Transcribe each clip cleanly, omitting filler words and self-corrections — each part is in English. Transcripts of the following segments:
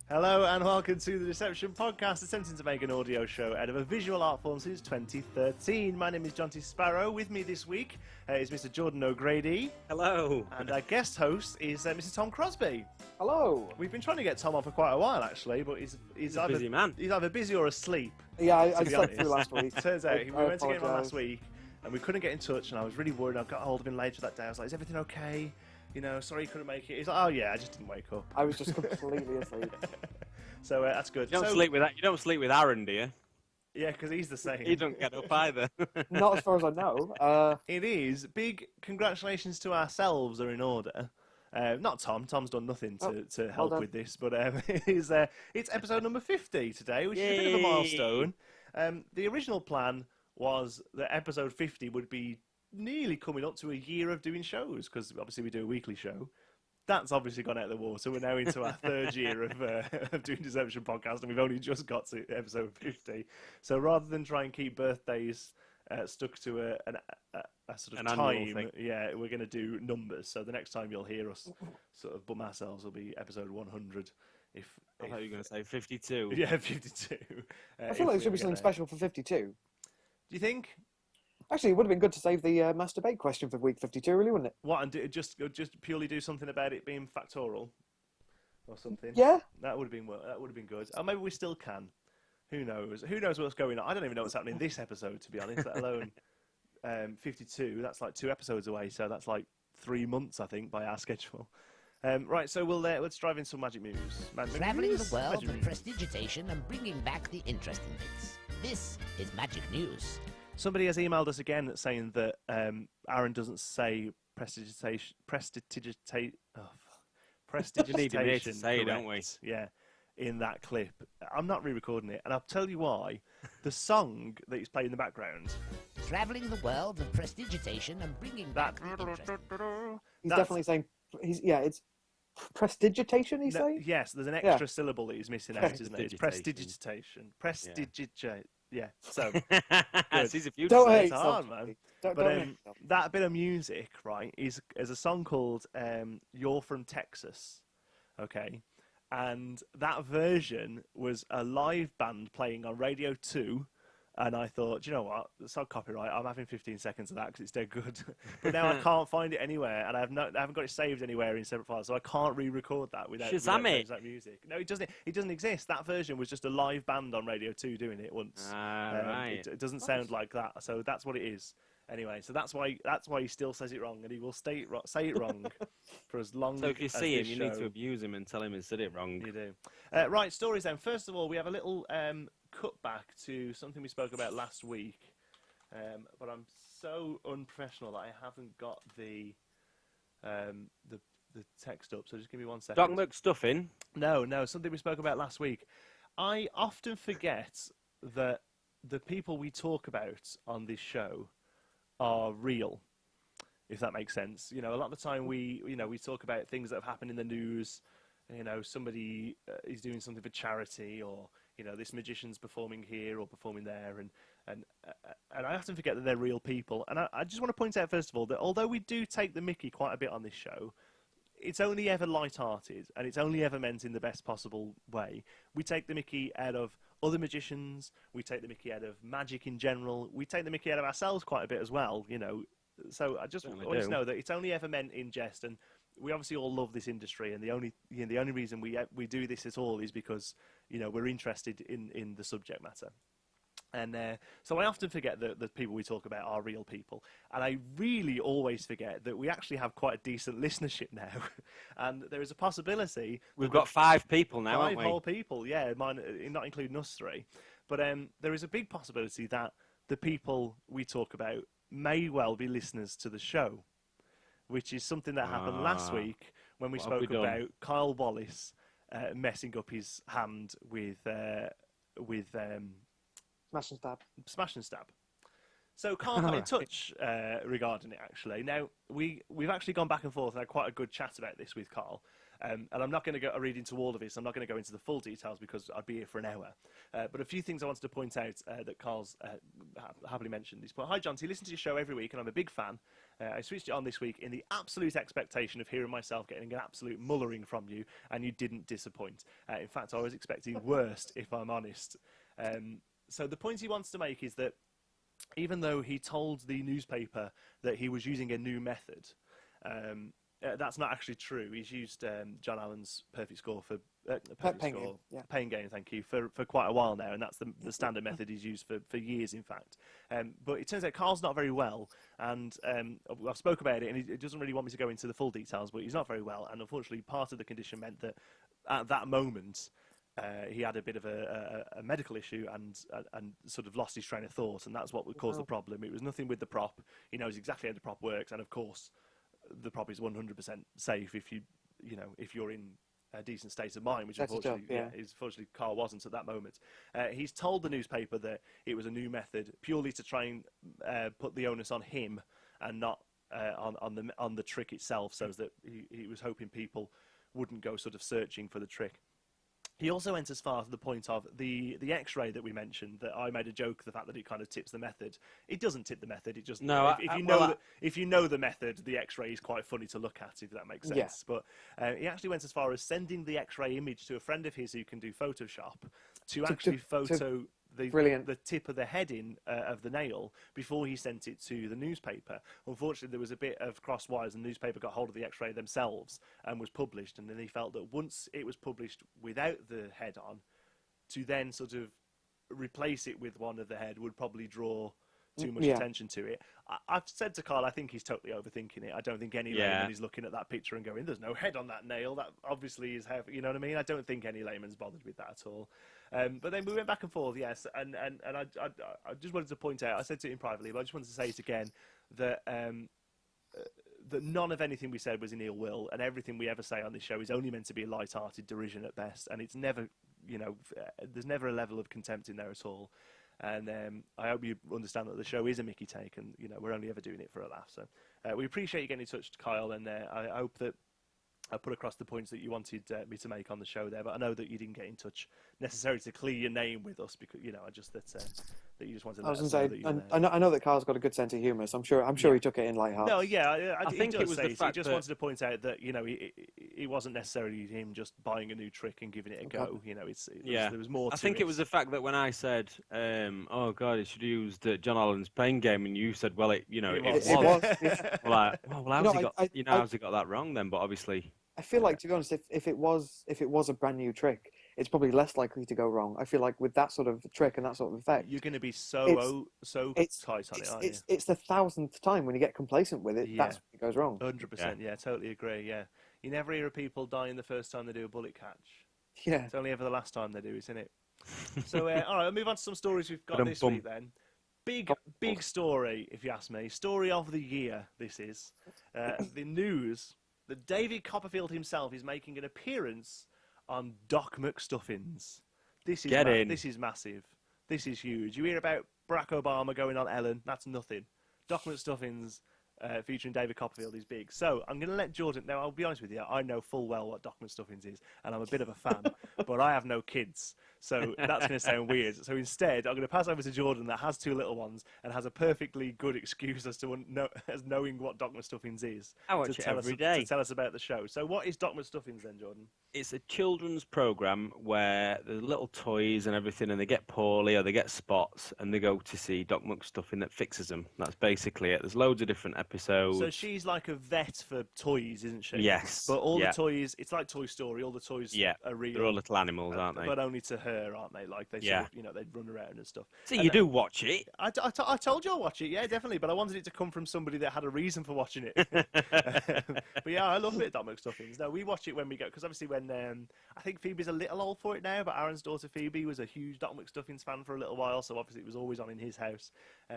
Hello and welcome to the Deception Podcast, attempting to make an audio show out of a visual art form since 2013. My name is Jonty Sparrow. With me this week is Mr. Jordan O'Grady. Hello. And our guest host is Mr. Tom Crosbie. Hello. We've been trying to get Tom on for quite a while, actually, but he's a busy man. He's either busy or asleep. Yeah, I slept through last week. Turns out we went to get him on last week and we couldn't get in touch, and I was really worried. I got hold of him later that day. I was like, is everything okay? You know, sorry you couldn't make it. He's like, oh yeah, I just didn't wake up. I was just completely asleep. So that's good. You don't sleep with that. You don't sleep with Aaron, do you? Yeah, because he's the same. He don't get up either. Not as far as I know. It is. Big congratulations to ourselves are in order. Not Tom. Tom's done nothing to help with this, but it's episode number 50 today, which is a bit of a milestone. The original plan was that episode 50 would be nearly coming up to a year of doing shows, because obviously we do a weekly show. That's obviously gone out of the water. We're now into our third year of doing Deception Podcast, and we've only just got to episode 50. So rather than try and keep birthdays stuck to a sort of an time, thing. yeah, we're going to do numbers. So the next time you'll hear us sort of bum ourselves will be episode 100. I thought you were going to say 52. Yeah, 52. I feel like there should be something special for 52. Do you think? Actually, it would have been good to save the masturbate question for week 52, really, wouldn't it? What, and just purely do something about it being factorial or something? Yeah. That would have been good. Or maybe we still can. Who knows? Who knows what's going on? I don't even know what's happening this episode, to be honest, let alone 52. That's like 2 episodes away, so that's like 3 months, I think, by our schedule. Right, so let's drive in some magic news. Traveling the world of prestidigitation and bringing back the interesting bits. This is Magic News. Somebody has emailed us again saying that Aaron doesn't say prestidigitation. You need to be able to say it, don't we? Yeah, in that clip. I'm not re-recording it, and I'll tell you why. The song that he's playing in the background. Traveling the world of prestidigitation and bringing back the interesting. He's definitely saying, it's prestidigitation, he's saying? Yes, there's an extra syllable that he's missing out, isn't it? It's prestidigitation. Yeah, so It's easy for you Don't to say. hate it's hard, something. man. Don't That bit of music, right, is a song called "You're from Texas," okay, and that version was a live band playing on Radio 2. And I thought, do you know what? It's not copyright. I'm having 15 seconds of that because it's dead good. But now I can't find it anywhere, and I haven't got it saved anywhere in separate files, so I can't re-record that without that music. No, it doesn't exist. That version was just a live band on Radio 2 doing it once. Right. It doesn't sound like that, so that's what it is. Anyway, so that's why he still says it wrong, and he will say it wrong for as long as So if you see him, you need show. to abuse him and tell him he said it wrong. You do. Right, stories then. First of all, we have a little cut back to something we spoke about last week, but I'm so unprofessional that I haven't got the text up, so just give me 1 second. Doc McStuffins? No, something we spoke about last week. I often forget that the people we talk about on this show are real, if that makes sense. You know, a lot of the time we talk about things that have happened in the news. You know, somebody is doing something for charity, or this magician's performing here or performing there, and I often forget that they're real people. And I just want to point out first of all that although we do take the mickey quite a bit on this show, it's only ever light-hearted, and it's only ever meant in the best possible way. We take the mickey out of other magicians, we take the mickey out of magic in general, we take the mickey out of ourselves quite a bit as well, So I just want you to know that it's only ever meant in jest, and we obviously all love this industry, and the only reason we do this at all is because we're interested in the subject matter. And so I often forget that the people we talk about are real people. And I really always forget that we actually have quite a decent listenership now. And there is a possibility... We've got 5 people now, haven't we? 5 whole people, yeah, mine, not including us 3. But there is a big possibility that the people we talk about may well be listeners to the show, which is something that happened last week when we spoke about Kyle Wallace messing up his hand with Smash and Stab. So Carl got in touch regarding it, actually. Now, we've actually gone back and forth and had quite a good chat about this with Carl. And I'm not going to go read into all of this. I'm not going to go into the full details because I'd be here for an hour. But a few things I wanted to point out that Carl's happily mentioned. He's put, "Hi, John. So you listen to your show every week, and I'm a big fan. I switched it on this week in the absolute expectation of hearing myself getting an absolute mullering from you, and you didn't disappoint. In fact, I was expecting worst, if I'm honest." So the point he wants to make is that even though he told the newspaper that he was using a new method, that's not actually true. He's used John Allen's perfect score for pain game, thank you, for quite a while now, and that's the standard method he's used for years, in fact. But it turns out Carl's not very well, and I've spoke about it, and he doesn't really want me to go into the full details, but he's not very well, and unfortunately part of the condition meant that at that moment he had a bit of a medical issue and sort of lost his train of thought, and that's what would cause the problem. It was nothing with the prop. He knows exactly how the prop works, and of course the prop is 100% safe if you're in a decent state of mind, which unfortunately Carl wasn't at that moment. He's told the newspaper that it was a new method purely to try and put the onus on him and not on the trick itself, so that he was hoping people wouldn't go sort of searching for the trick. He also went as far to the point of the X-ray that we mentioned, that I made a joke, the fact that it kind of tips the method. It doesn't tip the method. It just if you know the method, the X-ray is quite funny to look at, if that makes sense. Yeah. But he actually went as far as sending the X-ray image to a friend of his who can do Photoshop to photo the tip of the heading of the nail before he sent it to the newspaper. Unfortunately, there was a bit of cross wires, and the newspaper got hold of the X-ray themselves and was published, and then he felt that once it was published without the head on, to then sort of replace it with one of the head would probably draw too much attention to it. I've said to Carl, I think he's totally overthinking it. I don't think any layman is looking at that picture and going, "There's no head on that nail. That obviously is heavy." You know what I mean? I don't think any layman's bothered with that at all. But then we went back and forth, yes, and I just wanted to point out, I said to him privately, but I just wanted to say it again, that that none of anything we said was in ill will, and everything we ever say on this show is only meant to be a light-hearted derision at best, and it's never, there's never a level of contempt in there at all. And I hope you understand that the show is a Mickey take, and we're only ever doing it for a laugh. So we appreciate you getting in touch, Kyle, and I hope that I put across the points that you wanted me to make on the show there. But I know that you didn't get in touch necessarily to clear your name with us, because I just that you just wanted to. I was going to say, I know that Carl's got a good sense of humour, so I'm sure he took it in light-hearted. No, I think it was the fact he just wanted to point out that it wasn't necessarily him just buying a new trick and giving it a go. There was more. I think it was the fact that when I said, "Oh God, it should have used John Allen's pain game," and you said, "Well, it was." How's he got that wrong then? But obviously, I feel like, to be honest, if it was a brand new trick, it's probably less likely to go wrong. I feel like with that sort of trick and that sort of effect, you're going to be so tight on it, aren't you? It's the 1,000th time when you get complacent with it, that's when it goes wrong. 100%, yeah, totally agree, yeah. You never hear of people dying the first time they do a bullet catch. Yeah. It's only ever the last time they do, isn't it? So, all right, I'll move on to some stories we've got this week then. Big story, if you ask me. Story of the year, this is. The news that David Copperfield himself is making an appearance on Doc McStuffins. This is massive. This is huge. You hear about Barack Obama going on Ellen, that's nothing. Doc McStuffins featuring David Copperfield is big. So I'm going to let Jordan. Now, I'll be honest with you, I know full well what Doc McStuffins is, and I'm a bit of a fan, but I have no kids. So that's going to sound weird. So instead, I'm going to pass over to Jordan, that has 2 little ones and has a perfectly good excuse as knowing what Doc McStuffins is. I watch it every day. To tell us about the show. So what is Doc McStuffins then, Jordan? It's a children's program where there's little toys and everything, and they get poorly or they get spots, and they go to see Doc McStuffin that fixes them. That's basically it. There's loads of different episodes. So she's like a vet for toys, isn't she? Yes. But all the toys, it's like Toy Story. All the toys are real. They're all little animals, aren't they? But only to her, aren't they? Like they, sort of, they'd run around and stuff. So you do watch it? I told you I'll watch it, yeah, definitely. But I wanted it to come from somebody that had a reason for watching it. But yeah, I love it, Doc McStuffins. No, we watch it when we go, because obviously when I think Phoebe's a little old for it now, but Aaron's daughter Phoebe was a huge Doc McStuffins fan for a little while, so obviously it was always on in his house.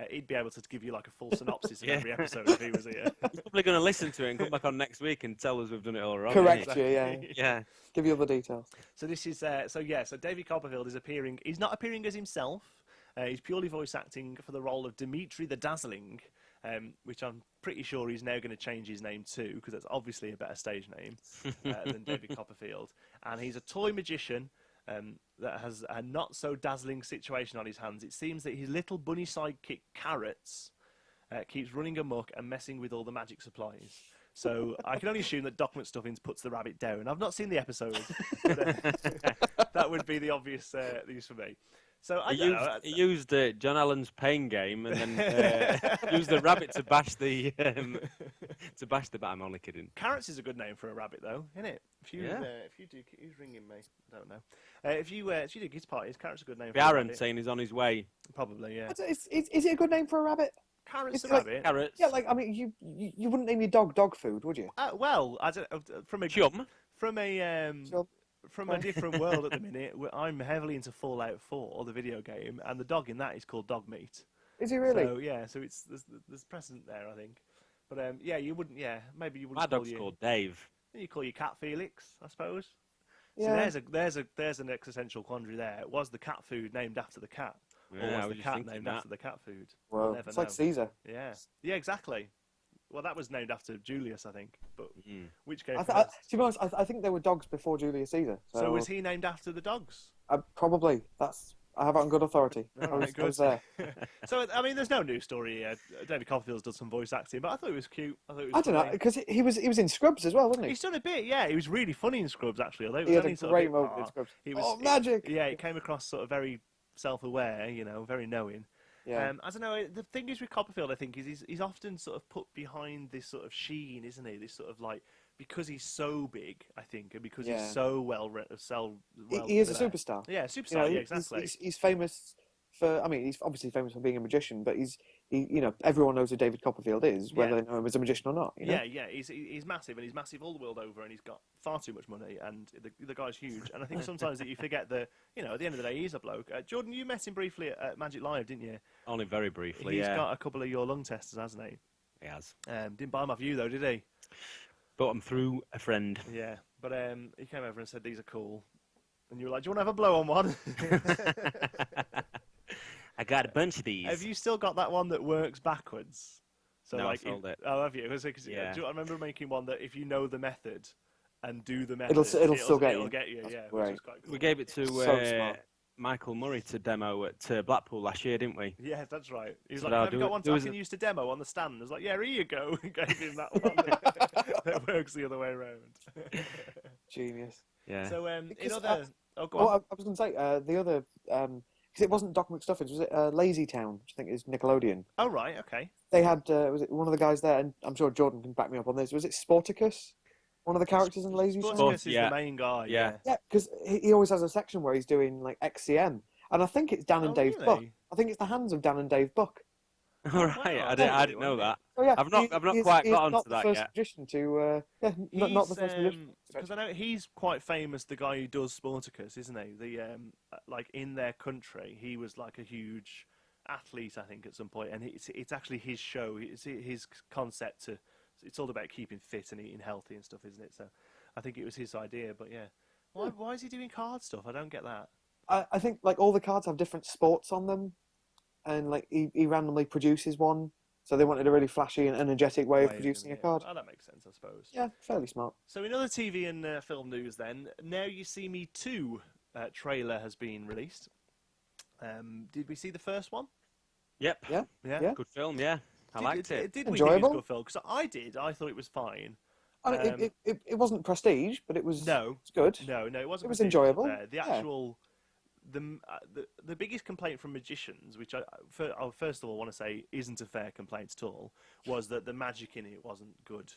He'd be able to give you like a full synopsis of every episode if he was here. He's probably going to listen to it and come back on next week and tell us we've done it all wrong. Correct you, yeah. Yeah. Give you all the details. So this is so David Copperfield is appearing. He's not appearing as himself. He's purely voice acting for the role of Dimitri the Dazzling, which I'm pretty sure he's now going to change his name to, because that's obviously a better stage name than David Copperfield. And he's a toy magician that has a not-so-dazzling situation on his hands. It seems that his little bunny sidekick, Carrots, keeps running amok and messing with all the magic supplies. So I can only assume that Doc McStuffins puts the rabbit down. I've not seen the episode, but that would be the obvious news for me. So He used John Allen's Pain game and then used the rabbit to bash the I'm only kidding. Carrots is a good name for a rabbit, though, isn't it? If you do, who's ringing me? I don't know. If you do kids parties, Carrots is a good name for a Aaron rabbit. saying he's on his way. Probably, yeah. Is it a good name for a rabbit? Carrots, a like, rabbit. Carrots. Yeah, like I mean, you wouldn't name your dog food, would you? Well, I don't, from a Chum. from a Chum. from a different world at the minute. I'm heavily into Fallout 4, the video game, and the dog in that is called Dog Meat. Is he really? So yeah, so there's precedent there, I think. But yeah, you wouldn't. Yeah, maybe you wouldn't. My dog's called Dave. You call your cat Felix, I suppose. Yeah. So there's an existential quandary there. Was the cat food named after the cat, Yeah, or was the cat named after the cat food? Well, We'll never it's like know. Caesar. Yeah, exactly. Well, that was named after Julius, I think. But which came To first? be honest, I think there were dogs before Julius Caesar. So was he named after the dogs? Probably. I have it on good authority. I was there. So I mean, there's no news story here. David Copperfield's done some voice acting, but I thought it was cute. I don't know, because he was in Scrubs as well, wasn't he? He's done a bit, yeah. He was really funny in Scrubs, actually. Although it He was had only a sort of great bit moment in part. Scrubs. He was, Oh, magic! He came across sort of very self-aware, very knowing. Yeah. I don't know. The thing is with Copperfield, I think, is he's often sort of put behind this sort of sheen, isn't he? This sort of like, because he's so big, I think, and because he's so well. He is a superstar. Yeah, superstar. Yeah, exactly. He's famous for. I mean, he's obviously famous for being a magician, but everyone knows who David Copperfield is, whether they know him as a magician or not. Yeah. He's massive, and he's massive all the world over, and he's got far too much money, and the guy's huge. And I think sometimes that you forget that, at the end of the day, he's a bloke. Jordan, you met him briefly at Magic Live, didn't you? Only very briefly. He's got a couple of your lung testers, hasn't he? He has. Didn't buy them off you though, did he? Bought them through a friend. Yeah, but he came over and said these are cool, and you were like, "Do you want to have a blow on one?" I got a bunch of these. Have you still got that one that works backwards? So No, like, I sold it. Oh, have you? Yeah. I remember making one that if you know the method and do the method, It'll still get it'll you. get you. Yeah, Right. which is quite cool. We gave it to So smart. Michael Murray to demo at Blackpool last year, didn't we? Yeah, that's right. He was So like, I'll "Have you do got it- one there I was can a- use to demo on the stand?" I was like, "Yeah, here you go." Gave him that one that works the other way around. Genius. Yeah. So in Because, other, oh, go Well, on. I was going to say the other because it wasn't Doc McStuffins, was it Lazy Town, which I think is Nickelodeon. Oh right, okay. They had was it one of the guys there, and I'm sure Jordan can back me up on this. Was it Sporticus? One of the characters in Lazy Town? Sporticus is yeah. the main guy. Yeah. Yeah, because he always has a section where he's doing like XCM, and I think it's Dan and Oh, Dave really? Buck. I think it's the hands of Dan and Dave Buck. All right. wow. I didn't know that. So yeah, I've not he's quite got not onto the that first yet. magician to not the first magician. Because I know he's quite famous. The guy who does Sporticus, isn't he? The like in their country, he was like a huge athlete, I think, at some point, and it's actually his show. It's his concept to. It's all about keeping fit and eating healthy and stuff, isn't it? So, I think it was his idea. But yeah, why is he doing card stuff? I don't get that. I think like all the cards have different sports on them, and like he randomly produces one. So they wanted a really flashy and energetic way of producing a card. Oh, that makes sense, I suppose. Yeah, fairly smart. So in other TV and film news then, Now You See Me 2 trailer has been released. Did we see the first one? Yep. Yeah. Yeah. Good film. Yeah. I liked it. Did we think it was Enjoyable? a good film? Because I did. I thought it was fine. I mean, it wasn't prestige, but it was No. it's good. No, it wasn't. It was prestigious up enjoyable, there. The yeah. actual, the biggest complaint from magicians, which I first of all want to say isn't a fair complaint at all, was that the magic in it wasn't good.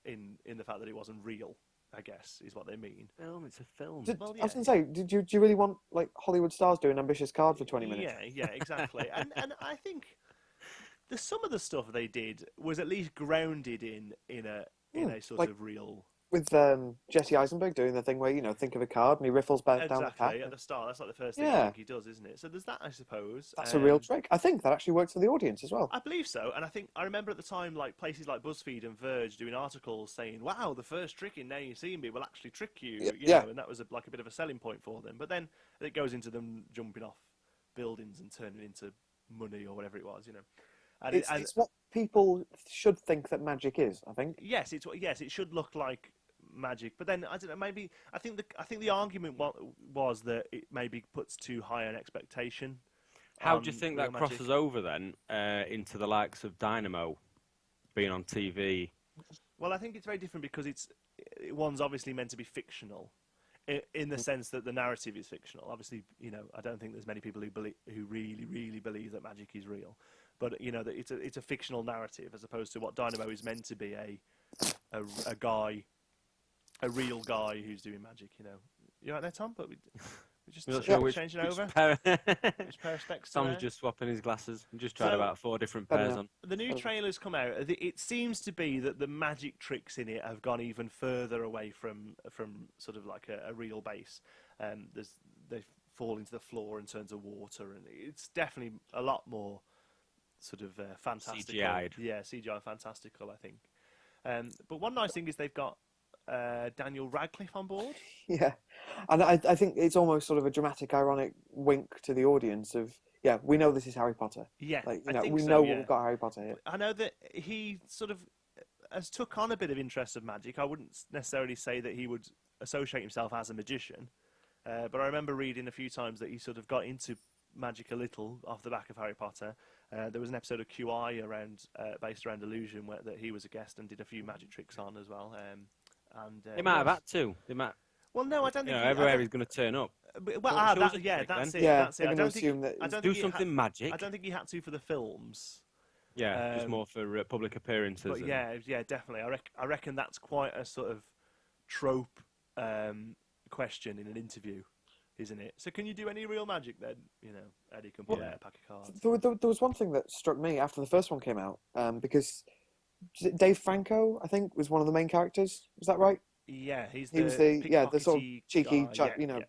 In the fact that it wasn't real, I guess is what they mean. Film. It's a film. Well, I was going to say, do you really want like Hollywood stars doing ambitious card for 20 minutes? Yeah, exactly. and I think some of the stuff they did was at least grounded in a sort like- of real. With Jesse Eisenberg doing the thing where think of a card and he riffles back down the pack. Exactly, at the start. That's like the first thing I Yeah. think he does, isn't it? So there's that, I suppose. That's a real trick. I think that actually works for the audience as well. I believe so, and I remember at the time, like places like BuzzFeed and Verge doing articles saying, "Wow, the first trick in Now You See Me will actually trick you," Yeah. know, and that was like a bit of a selling point for them. But then it goes into them jumping off buildings and turning into money or whatever it was, And It's what people should think that magic is, I think. yes, it should look like magic, but then I don't know. Maybe I think the argument was that it maybe puts too high an expectation. How do you on think real that crosses magic. over then into the likes of Dynamo being on TV? Well, I think it's very different because one's obviously meant to be fictional, in the sense that the narrative is fictional. Obviously, I don't think there's many people who really, really believe that magic is real, but that it's a fictional narrative as opposed to what Dynamo is meant to be a real guy who's doing magic. You right there, Tom? But we're just We're not sure which changing over. Which pair of specs? Tom's just swapping his glasses. I'm just trying about 4 different pairs on. The new trailer's come out. It seems to be that the magic tricks in it have gone even further away from sort of like a real base. They fall into the floor and turn to water, and it's definitely a lot more sort of fantastical. CGI'd. Yeah, CGI fantastical, I think. But one nice thing is they've got Daniel Radcliffe on board. Yeah, and I think it's almost sort of a dramatic, ironic wink to the audience of, yeah, we know this is Harry Potter. Yeah, like we know we've got Harry Potter here. I know that he sort of has took on a bit of interest of magic. I wouldn't necessarily say that he would associate himself as a magician, but I remember reading a few times that he sort of got into magic a little off the back of Harry Potter. There was an episode of QI based around illusion that he was a guest and did a few magic tricks on as well. He might have had to. They might. Well, no, I don't think. Everywhere he's going to turn up. Well, that's it. Yeah, That's it. they're going to assume that I don't do think something magic. I don't think he had to for the films. Yeah, it's more for public appearances. But yeah, definitely. I reckon that's quite a sort of trope question in an interview, isn't it? So, can you do any real magic then? Eddie can pull out a pack of cards. There was one thing that struck me after the first one came out, because Dave Franco, I think, was one of the main characters. Was that right? Yeah, he was the sort of cheeky, guy.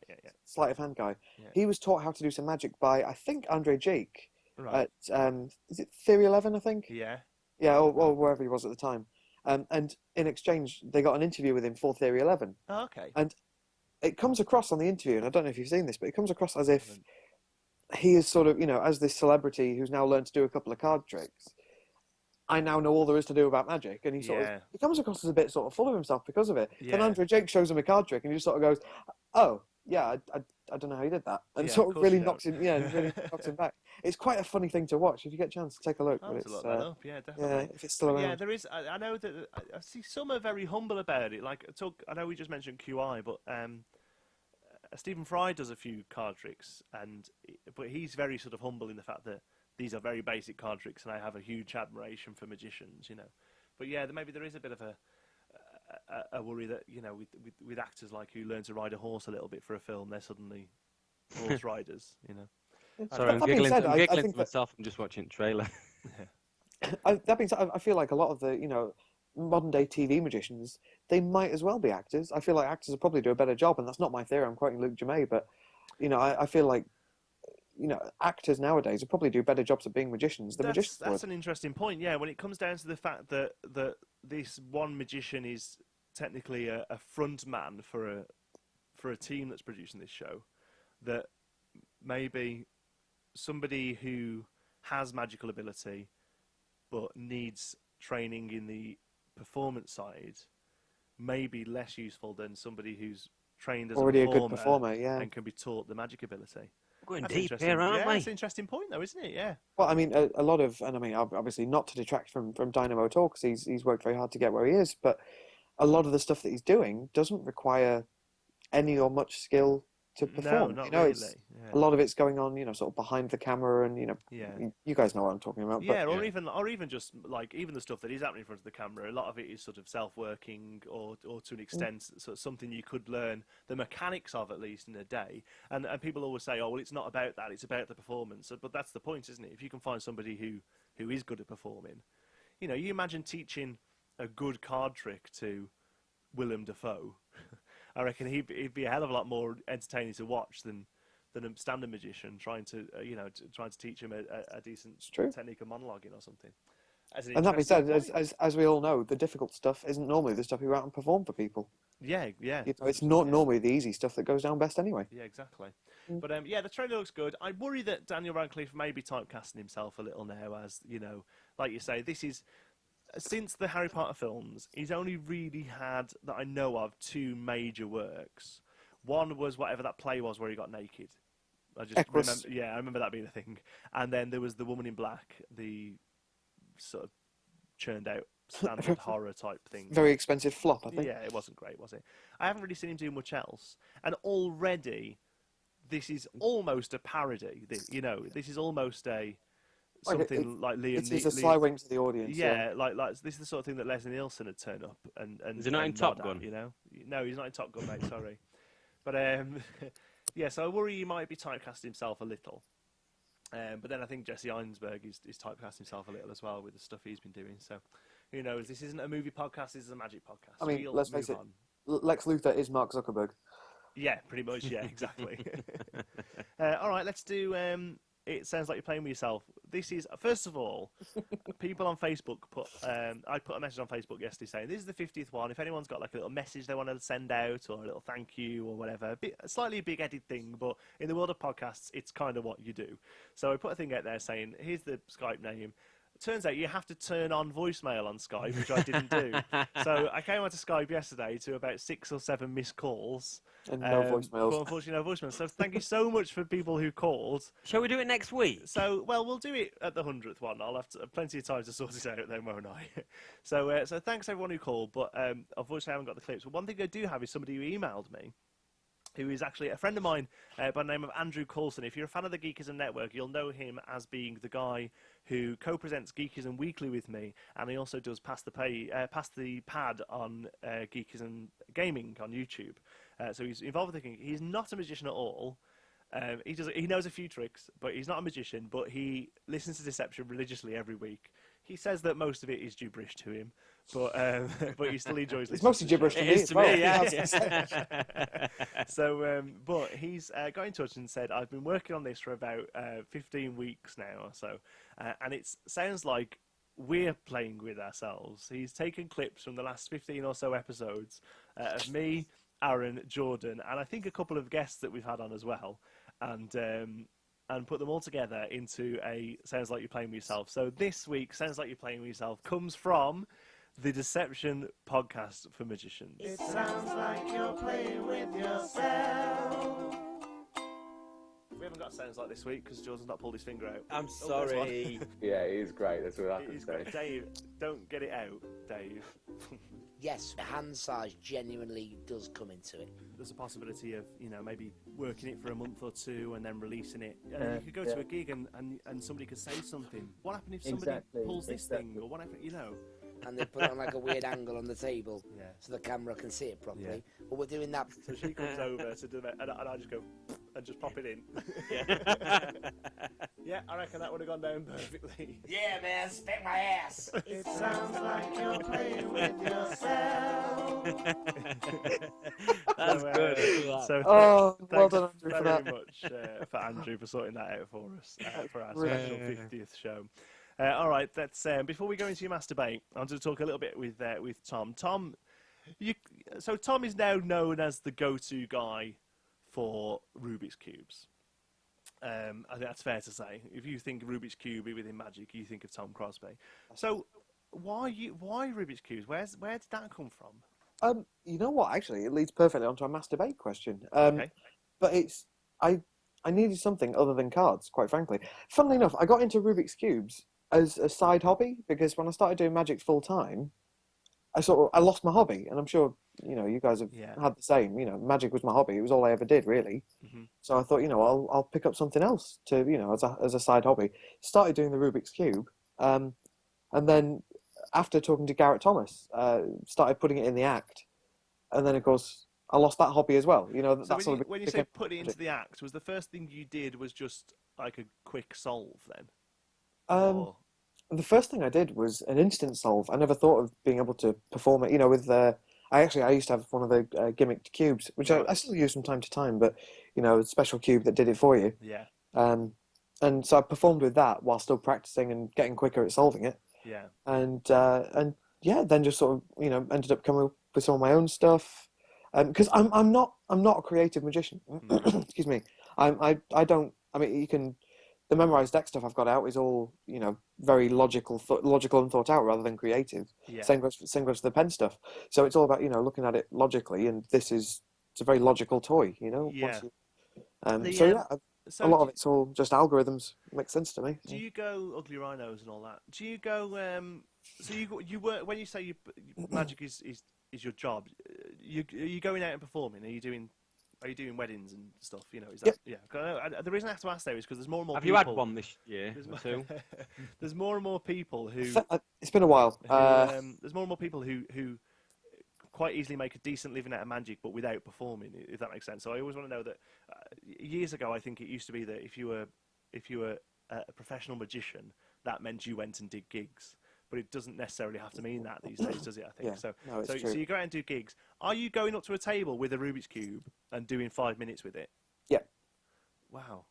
sleight of hand guy. Yeah. He was taught how to do some magic by, I think, Andre Jake Right. at is it Theory 11, I think? Yeah. Yeah, or wherever he was at the time. And in exchange, they got an interview with him for Theory 11. Oh, okay. And it comes across on the interview, and I don't know if you've seen this, but it comes across as if he is sort of, as this celebrity who's now learned to do a couple of card tricks. I now know all there is to do about magic, and he comes across as a bit sort of full of himself because of it. Yeah. Then Andre Jake shows him a card trick, and he just sort of goes, "Oh, yeah, I don't know how you did that," and sort of really knocks him, really knocks him back. It's quite a funny thing to watch. If you get a chance, take a look. I'll But look that up. Yeah, definitely. yeah, if it's still around. Yeah, there is. I know that I see some are very humble about it. Like I know we just mentioned QI, but Stephen Fry does a few card tricks, but he's very sort of humble in the fact that these are very basic card tricks, and I have a huge admiration for magicians, But yeah, maybe there is a bit of a worry that with actors like who learn to ride a horse a little bit for a film, they're suddenly horse riders, Sorry, I'm That being giggling, said, I'm I giggling think to myself. I'm just watching the trailer. That being said, I feel like a lot of the modern day TV magicians, they might as well be actors. I feel like actors will probably do a better job, and that's not my theory. I'm quoting Luke Jamay, but I feel like actors nowadays will probably do better jobs at being magicians than magicians would. That's an interesting point. Yeah, when it comes down to the fact that this one magician is technically a front man for a team that's producing this show, that maybe somebody who has magical ability but needs training in the performance side may be less useful than somebody who's trained as already a good performer, yeah, and can be taught the magic ability. Going That's deep interesting. here, aren't we? That's an interesting point, though, isn't it? Yeah. Well, I mean, a lot of, and I mean, obviously not to detract from Dynamo at all, because he's worked very hard to get where he is, but a lot of the stuff that he's doing doesn't require any or much skill to perform. No, not really. A lot of it's going on, sort of behind the camera, and you guys know what I'm talking about. Yeah, but, or even just like even the stuff that is happening in front of the camera. A lot of it is sort of self-working, or to an extent, sort of something you could learn the mechanics of at least in a day. And people always say, oh well, it's not about that; it's about the performance. But that's the point, isn't it? If you can find somebody who is good at performing, you imagine teaching a good card trick to Willem Dafoe. I reckon he'd be a hell of a lot more entertaining to watch than a standard magician trying to teach him a decent technique of monologuing or something. And that being said, as we all know, the difficult stuff isn't normally the stuff you go out and perform for people. Yeah. It's not normally the easy stuff that goes down best anyway. Yeah, exactly. But yeah, the trailer looks good. I worry that Daniel Radcliffe may be typecasting himself a little now, as like you say, this is since the Harry Potter films, he's only really had that I know of 2 major works. One was whatever that play was where he got naked. I remember that being a thing. And then there was The Woman in Black, the sort of churned out standard horror type thing. Very expensive flop, I think. Yeah, it wasn't great, was it? I haven't really seen him do much else. And already, this is almost a parody. This is almost something like Liam. It's a sly wink to the audience. Yeah, like this is the sort of thing that Leslie Nielsen had turned up and is he not in Top Gun? No, he's not in Top Gun, mate. Sorry, but yeah. So I worry he might be typecasting himself a little. But then I think Jesse Einsberg is typecasting himself a little as well with the stuff he's been doing. So who knows? This isn't a movie podcast. This is a magic podcast. I mean, let's face it. Lex Luthor is Mark Zuckerberg. Yeah, pretty much. Yeah, exactly. All right, let's do. It sounds like you're playing with yourself. This is, first of all, people on Facebook I put a message on Facebook yesterday saying this is the 50th one. If anyone's got like a little message they want to send out or a little thank you or whatever, a slightly big-headed thing, but in the world of podcasts, it's kind of what you do. So I put a thing out there saying, here's the Skype name. Turns out you have to turn on voicemail on Skype, which I didn't do. So I came onto Skype yesterday to about 6 or 7 missed calls. And no voicemails. But unfortunately, no voicemails. So thank you so much for people who called. Shall we do it next week? So, well, we'll do it at the 100th one. I'll have plenty of time to sort it out then, won't I? So thanks everyone who called, but unfortunately I haven't got the clips. But one thing I do have is somebody who emailed me, who is actually a friend of mine by the name of Andrew Coulson. If you're a fan of the Geekism Network, you'll know him as being the guy who co-presents Geekism Weekly with me, and he also does Pass the Pad on Geekism Gaming on YouTube. So he's involved with the Geek. He's not a magician at all. He knows a few tricks, but he's not a magician, but he listens to Deception religiously every week. He says that most of it is gibberish to him, but he still enjoys listening. It's mostly gibberish to me. It is to me, yeah. So, but he's got in touch and said, I've been working on this for about 15 weeks now or so, and it sounds like we're playing with ourselves. He's taken clips from the last 15 or so episodes of me, Aaron, Jordan, and I think a couple of guests that we've had on as well, and put them all together into a Sounds Like You're Playing With Yourself. So this week, Sounds Like You're Playing With Yourself comes from the Deception podcast for magicians. It sounds like you're playing with yourself. We haven't got sounds like this week because Jordan's not pulled his finger out. I'm sorry. Yeah, it is great. That's what I can say. Great. Dave, don't get it out, Dave. Yes, the hand size genuinely does come into it. There's a possibility of, maybe working it for a month or two and then releasing it. And then you could go to a gig and somebody could say something. What happens if somebody pulls this thing or whatever, And they put it on like a weird angle on the table, Yeah. so the camera can see it properly. Yeah. But we're doing that. So she comes over to do that, and I just go and just pop it in. Yeah, I reckon that would have gone down perfectly. Yeah, man, spank my ass. It sounds like you're playing with yourself. That's good. So well done, Andrew, very for that. much for Andrew for sorting that out for us for our special 50th show. All right, that's before we go into your masturbate, I wanted to talk a little bit with Tom. Tom, Tom is now known as the go-to guy for Rubik's Cubes. I think that's fair to say. If you think Rubik's Cube within Magic, you think of Tom Crosbie. So why Rubik's Cubes? Where did that come from? You know what? Actually, it leads perfectly onto a masturbate question. Okay. But I needed something other than cards, quite frankly. Funnily enough, I got into Rubik's Cubes as a side hobby because when I started doing Magic full time, I lost my hobby, and I'm sure you guys have had the same. Magic was my hobby; it was all I ever did, really. Mm-hmm. So I thought, I'll pick up something else to, as a side hobby. Started doing the Rubik's Cube, and then after talking to Garrett Thomas, started putting it in the act, and then of course I lost that hobby as well. So when you say put it into the act, was the first thing you did was just like a quick solve then? The first thing I did was an instant solve. I never thought of being able to perform it. With I used to have one of the gimmicked cubes, which I still use from time to time, but a special cube that did it for you. Yeah. And so I performed with that while still practicing and getting quicker at solving it. Yeah. And then just sort of ended up coming up with some of my own stuff. Because I'm not a creative magician. Excuse me. I don't. I mean, you can. The memorized deck stuff I've got out is all very logical and thought out rather than creative. Yeah. Same goes for the pen stuff. So it's all about looking at it logically, and it's a very logical toy. Yeah. So yeah, So a lot of it's all just algorithms. Makes sense to me. do you go ugly rhinos and all that? Do you go? So you work when you say magic is your job. Are you going out and performing? Are you doing weddings and stuff? Is that The reason I have to ask though is because there's more and more. Have people, you had one this year? There's more and more people who. It's been a while. There's more and more people who quite easily make a decent living out of magic, but without performing. If that makes sense. So I always want to know that. Years ago, I think it used to be that if you were a professional magician, that meant you went and did gigs. But it doesn't necessarily have to mean that these days, does it? I think Yeah, so. no, it's So true. you go out and do gigs. Are you going up to a table with a Rubik's Cube and doing 5 minutes with it? Yeah. Wow,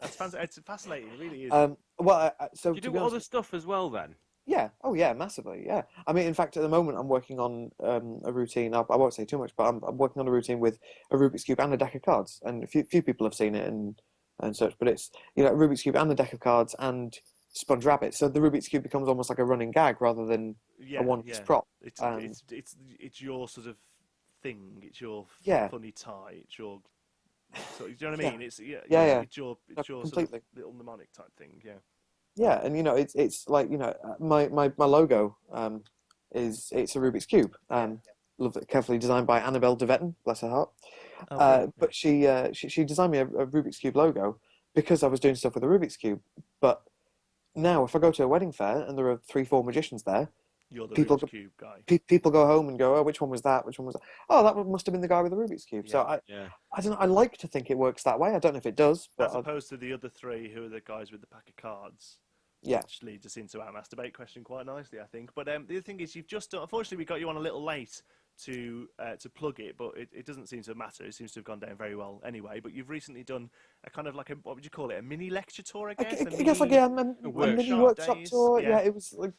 it's fascinating. It really is. So Do you to do be honest, other stuff as well then? yeah. Oh, yeah, massively. Yeah. I mean, in fact, at the moment, I'm working on a routine. I won't say too much, but I'm working on a routine with a Rubik's Cube and a deck of cards. And a few people have seen it and such. But it's a Rubik's Cube and a deck of cards and Sponge Rabbit. So the Rubik's Cube becomes almost like a running gag rather than a one-piece prop. It's your sort of thing. It's your Yeah. funny tie. It's your. So, do you know what I mean? It's Yeah. It's your sort Completely. of little mnemonic type thing. Yeah. Yeah, and it's like my logo it's a Rubik's Cube. Carefully designed by Annabelle de Vetten, bless her heart. But she designed me a Rubik's Cube logo because I was doing stuff with a Rubik's Cube. But now, if I go to a wedding fair and there are 3-4 magicians there, You're the people Rubik's Cube guy. people go home and go, oh, which one was that? Which one was that? Oh, that must have been the guy with the Rubik's Cube. So I don't know. I like to think it works that way. I don't know if it does, but As opposed to the other three, who are the guys with the pack of cards. Yeah. Which leads us into our masturbate question quite nicely, I think. But the other thing is, you've just unfortunately we got you on a little late to plug it, but it doesn't seem to matter. It seems to have gone down very well anyway. But you've recently done a kind of like what would you call it? A mini lecture tour, I guess. I guess like a mini workshop days, tour. yeah. Yeah, it was like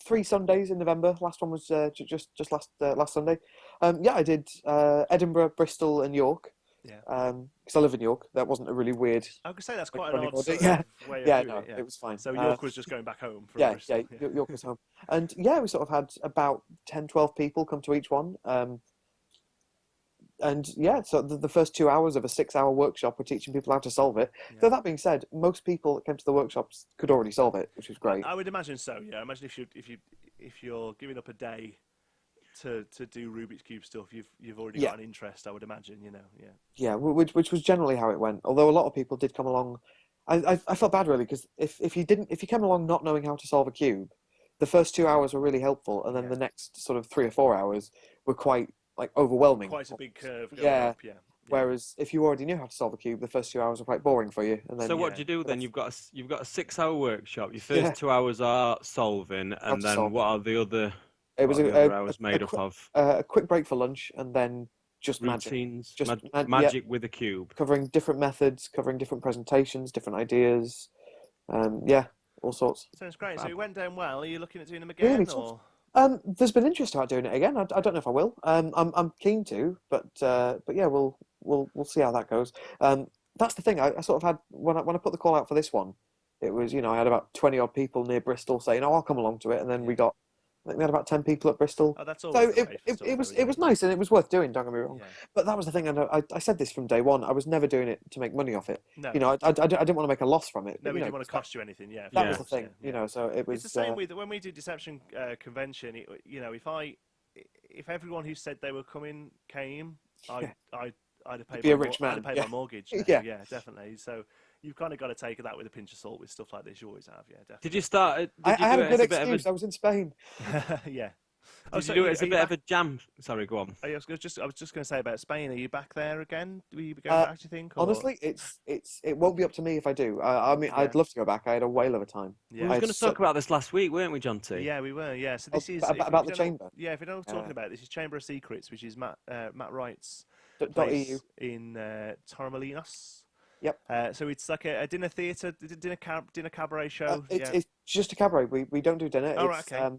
3 Sundays in November. Last one was just last Sunday. I did Edinburgh, Bristol, and York. Yeah. Because I live in York. That wasn't a really weird. I could say that's quite an running odd order. sort Yeah. of way of Yeah, doing no, it. Yeah. it was fine. So York was just going back home from Yeah, Bristol. York was home. And yeah, we sort of had about 10, 12 people come to each one. And yeah, so the first 2 hours of a 6-hour workshop were teaching people how to solve it. Yeah. Though that being said, most people that came to the workshops could already solve it, which was great. I would imagine so. Yeah, imagine if you're giving up a day to do Rubik's Cube stuff, you've already got an interest. I would imagine. Yeah, which was generally how it went. Although a lot of people did come along. I felt bad really because if you came along not knowing how to solve a cube, the first 2 hours were really helpful, and then the next sort of 3 or 4 hours were quite like overwhelming. Quite a big curve going up. Yeah. Whereas if you already knew how to solve a cube, the first 2 hours were quite boring for you. And then, So what do you do then? You've got a 6-hour workshop. Your first 2 hours are solving, and then what are the other? It was other hours made up of a quick break for lunch, and then just routines, magic with a cube, covering different methods, covering different presentations, different ideas. All sorts. Sounds great. So it went down well. Are you looking at doing them again? Really Or? There's been interest about doing it again. I don't know if I will. I'm keen to, but yeah, we'll see how that goes. That's the thing. I sort of had when I put the call out for this one, it was I had about 20 odd people near Bristol saying, "Oh, I'll come along to it," and then I think we had about 10 people at Bristol. Oh, that's all. So it was nice and it was worth doing. Don't get me wrong. Yeah. But that was the thing, and I said this from day one. I was never doing it to make money off it. No. I didn't want to make a loss from it. No, but, we didn't want to cost you anything. Yeah. That was the thing. So it was. It's the same with when we do Deception Convention. If everyone who said they were coming came, I'd have paid. Be a rich man. I'd have paid my mortgage. Yeah, definitely. So you've kind of got to take that with a pinch of salt with stuff like this. You always have. Yeah, definitely. Did you start? I had a good excuse. I was in Spain. Yeah. Did you do it as a bit of a jam? Sorry, go on. I was just going to say about Spain. Are you back there again? Will you be going back? Do you think? Or? Honestly, it won't be up to me if I do. I mean, I'd love to go back. I had a whale of a time. Yeah. We were going to talk about this last week, weren't we, John T? Yeah, we were. Yeah. So this is about the chamber. Yeah, if you don't know what I'm talking about, this is Chamber of Secrets, which is Matt Wright's .eu in Torremolinos. Yep. So it's like a dinner theatre, dinner cabaret show. It's just a cabaret. We don't do dinner. Oh, right, okay.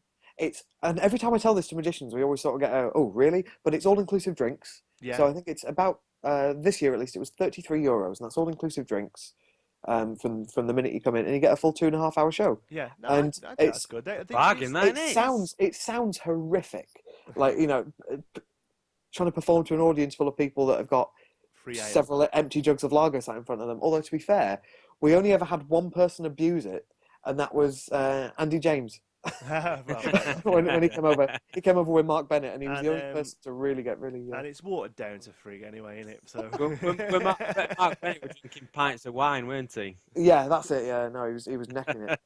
And every time I tell this to magicians, we always sort of get oh really? But it's all inclusive drinks. Yeah. So I think it's about this year at least, it was €33, and that's all inclusive drinks. From the minute you come in, and you get a full 2.5 hour show. Yeah, no, and I think it's that's good. bargain, that, it sounds horrific, like trying to perform to an audience full of people that have got free ale. several empty jugs of lager sat in front of them. Although to be fair, we only ever had one person abuse it, and that was Andy James. when he came over with Mark Bennett, and he was the only person to really get and it's watered down to frig anyway, isn't it? So when Mark Bennett was drinking pints of wine, weren't he? Yeah, that's it. Yeah, no, he was necking it.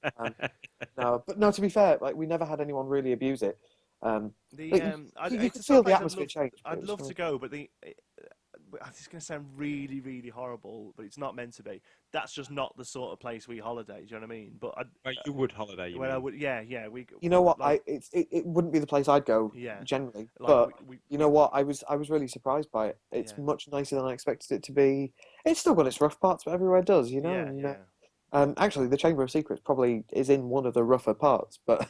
No, to be fair, like we never had anyone really abuse it. You could feel the atmosphere change. I'd love to go, but it's going to sound really, really horrible, but it's not meant to be. That's just not the sort of place we holiday. Do you know what I mean? But you would holiday. I would. Yeah. You know what? It wouldn't be the place I'd go. Yeah. Generally, Like, but you know what? I was really surprised by it. It's much nicer than I expected it to be. It's still got its rough parts, but everywhere does. You know. Actually, the Chamber of Secrets probably is in one of the rougher parts, but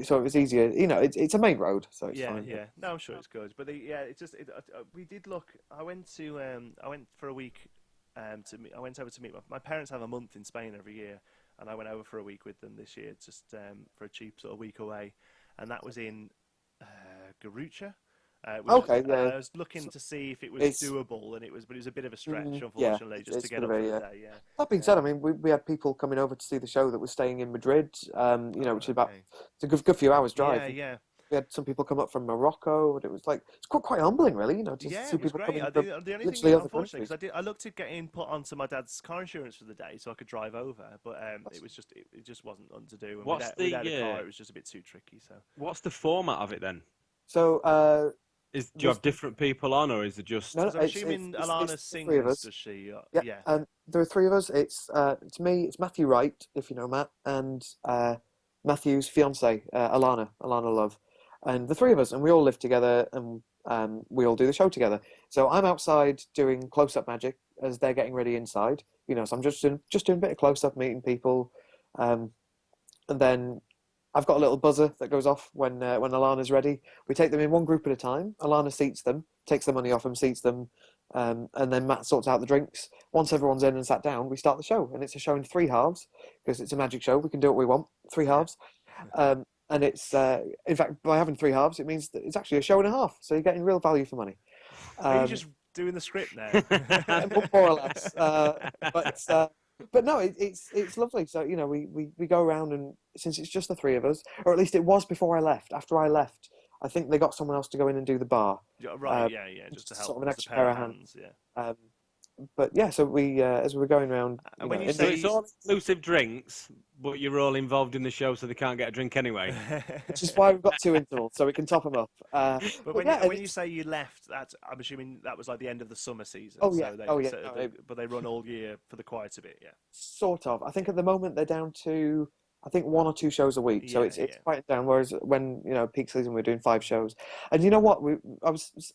so it was easier. You know, it's a main road, so it's fine. Yeah. No, I'm sure it's good, but we did look. I went for a week. I went over to meet my parents. Have a month in Spain every year, and I went over for a week with them this year, just for a cheap sort of week away, and that was in Garucha. I was looking to see if it was doable, but it was a bit of a stretch, unfortunately, just to get up for the day. Yeah. That being said, I mean, we had people coming over to see the show that was staying in Madrid. Which is it's a good few hours drive. Yeah. We had some people come up from Morocco, and it was like it's quite humbling, really. To see people coming from the only literally thing, other countries. because I looked at getting put onto my dad's car insurance for the day, so I could drive over, but it just wasn't on to do. And without a car, it was just a bit too tricky. So, what's the format of it then? So. Do you have different people on, or is it just? No, I'm assuming Alana sings, does she? Yeah. There are three of us. It's me. It's Matthew Wright, if you know Matt, and Matthew's fiance, Alana Love, and the three of us, and we all live together, and we all do the show together. So I'm outside doing close-up magic as they're getting ready inside. So I'm just doing a bit of close-up, meeting people, and then I've got a little buzzer that goes off when Alana's ready. We take them in one group at a time. Alana seats them, takes the money off them, seats them, and then Matt sorts out the drinks. Once everyone's in and sat down, we start the show. And it's a show in 3 halves, because it's a magic show. We can do what we want, 3 halves. And it's, in fact, by having 3 halves, it means that it's actually a show and a half. So you're getting real value for money. Are you just doing the script now? More or less. But no, it's lovely. So we go around, and since it's just the 3 of us, or at least it was before I left. After I left, I think they got someone else to go in and do the bar. Right, just to help. Sort of an extra pair of hands. Yeah. But yeah, so we as we were going around. When you So it's all inclusive drinks, but you're all involved in the show, so they can't get a drink anyway. Which is why we've got 2 intervals, so we can top them up. But when you say you left, I'm assuming that was like the end of the summer season. Oh yeah, but they run all year for the quiet bit, yeah. Sort of. I think at the moment they're down to 1 or 2 shows a week, so it's quite down. Whereas when peak season we're doing 5 shows, and you know what?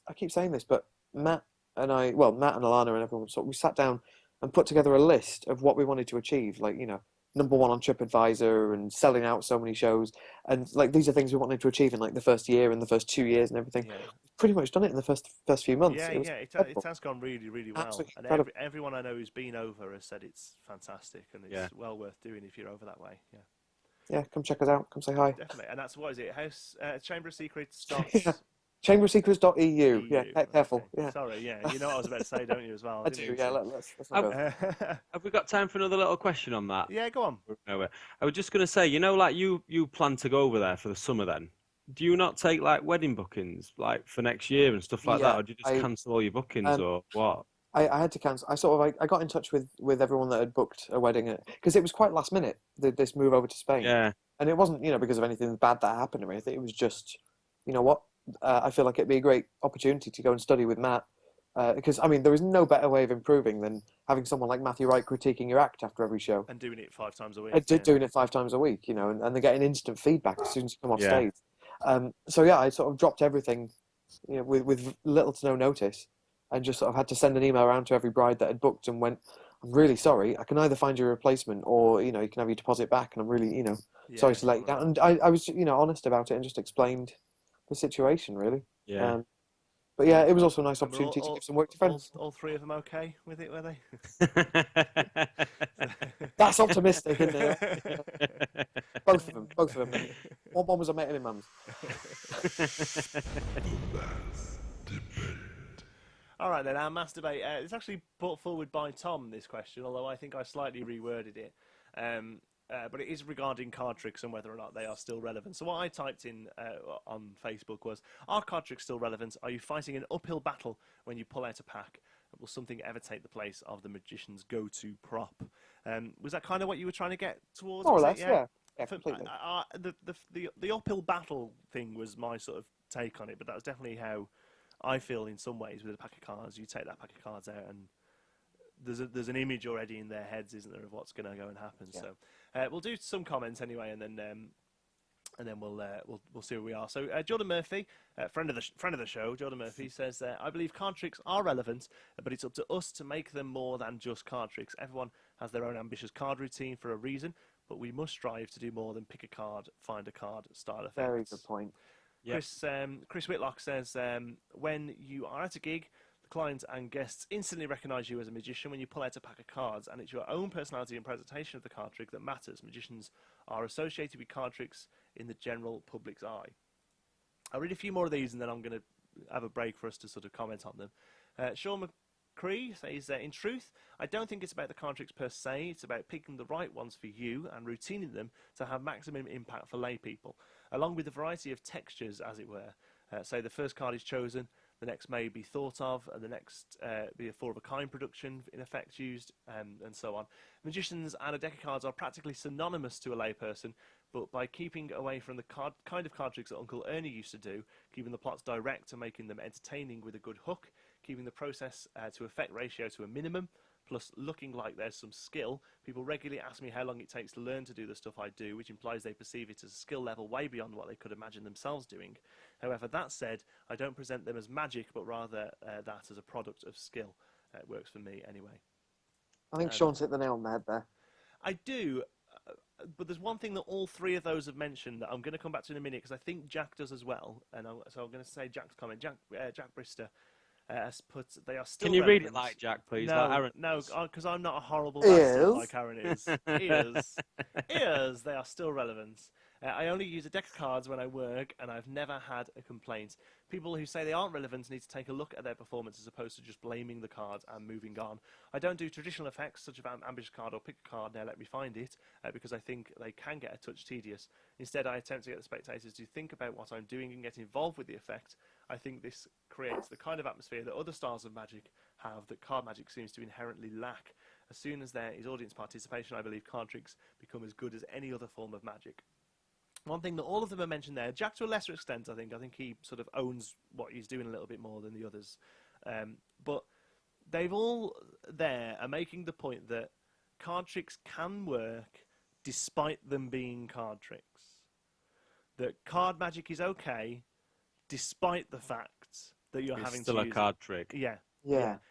I keep saying this, but Matt and Alana and everyone, we sat down and put together a list of what we wanted to achieve, like number 1 on TripAdvisor and selling out so many shows, and like these are things we wanted to achieve in like the first year and the first 2 years and everything. Yeah. Pretty much done it in the first few months. It has gone really, really well. Absolutely and everyone I know who's been over has said it's fantastic and it's well worth doing if you're over that way. Yeah. Yeah, come check us out. Come say hi. Definitely, and that's what is it? House Chamber of Secrets. Chamberofsecrets.eu. Yeah, careful. Okay. Yeah. Sorry. Yeah, you know what I was about to say, don't you, as well? I do. Yeah, let's not go. Have we got time for another little question on that? Yeah, go on. I was just going to say, like you plan to go over there for the summer then. Do you not take like wedding bookings like for next year and stuff like that, or do you just cancel all your bookings or what? I had to cancel. I got in touch with everyone that had booked a wedding because it was quite last minute. This move over to Spain. Yeah. And it wasn't because of anything bad that happened or anything. It was just, what? I feel like it'd be a great opportunity to go and study with Matt. Because there is no better way of improving than having someone like Matthew Wright critiquing your act after every show and doing it 5 times a week. Doing it 5 times a week, and they're getting instant feedback as soon as you come off stage. So yeah, I sort of dropped everything, with little to no notice, and just sort of had to send an email around to every bride that had booked and went, "I'm really sorry. I can either find you a replacement or you can have your deposit back, and I'm really sorry to let you down." And I was honest about it and just explained the situation really. Yeah. But yeah, it was also a nice And were opportunity to give some work to friends. all three of them okay with it, were they? That's optimistic, isn't it? Both of them. One was a mate and mum's. All right then, our mass debate. It's actually put forward by Tom, this question, although I think I slightly reworded it. But it is regarding card tricks and whether or not they are still relevant. So what I typed in on Facebook was, are card tricks still relevant? Are you fighting an uphill battle when you pull out a pack? Will something ever take the place of the magician's go-to prop? Was that kind of what you were trying to get towards? More or was less, it? yeah. Yeah, completely. The uphill battle thing was my sort of take on it, but that was definitely how I feel in some ways with a pack of cards. You take that pack of cards out and there's an image already in their heads, isn't there, of what's going to go and happen. Yeah. So we'll do some comments anyway, and then we'll see where we are. So Jordan Murphy, friend of the show, Jordan Murphy says, I believe card tricks are relevant, but it's up to us to make them more than just card tricks. Everyone has their own ambitious card routine for a reason, but we must strive to do more than pick a card, find a card, style effects. Very good point. Yep. Chris Whitlock says, when you are at a gig, the clients and guests instantly recognise you as a magician when you pull out a pack of cards, and it's your own personality and presentation of the card trick that matters. Magicians are associated with card tricks in the general public's eye. I'll read a few more of these, and then I'm going to have a break for us to sort of comment on them. Sean McCree says, in truth, I don't think it's about the card tricks per se. It's about picking the right ones for you and routining them to have maximum impact for lay people, along with a variety of textures, as it were. Say the first card is chosen, the next may be thought of, and the next be a four-of-a-kind production, in effect, used, and so on. Magicians and a deck of cards are practically synonymous to a layperson, but by keeping away from the kind of card tricks that Uncle Ernie used to do, keeping the plots direct and making them entertaining with a good hook, keeping the process to effect ratio to a minimum, plus looking like there's some skill, people regularly ask me how long it takes to learn to do the stuff I do, which implies they perceive it as a skill level way beyond what they could imagine themselves doing. However, that said, I don't present them as magic, but rather that as a product of skill. It works for me anyway. I think Sean's hit the nail on the head there. I do, but there's one thing that all three of those have mentioned that I'm going to come back to in a minute, because I think Jack does as well. And so I'm going to say Jack's comment. Jack Brister has put, they are still Can you relevant. read it like Jack, please? No, like Aaron? No, because I'm not a horrible bastard like Aaron is. They are still relevant. I only use a deck of cards when I work, and I've never had a complaint. People who say they aren't relevant need to take a look at their performance as opposed to just blaming the cards and moving on. I don't do traditional effects such as ambitious card or pick a card, now let me find it, because I think they can get a touch tedious. Instead, I attempt to get the spectators to think about what I'm doing and get involved with the effect. I think this creates the kind of atmosphere that other styles of magic have that card magic seems to inherently lack. As soon as there is audience participation, I believe card tricks become as good as any other form of magic. One thing that all of them are mentioned there, Jack to a lesser extent, I think he sort of owns what he's doing a little bit more than the others. But they've all there are making the point that card tricks can work despite them being card tricks. That card magic is okay despite the fact that you're having still to a use card trick. Yeah.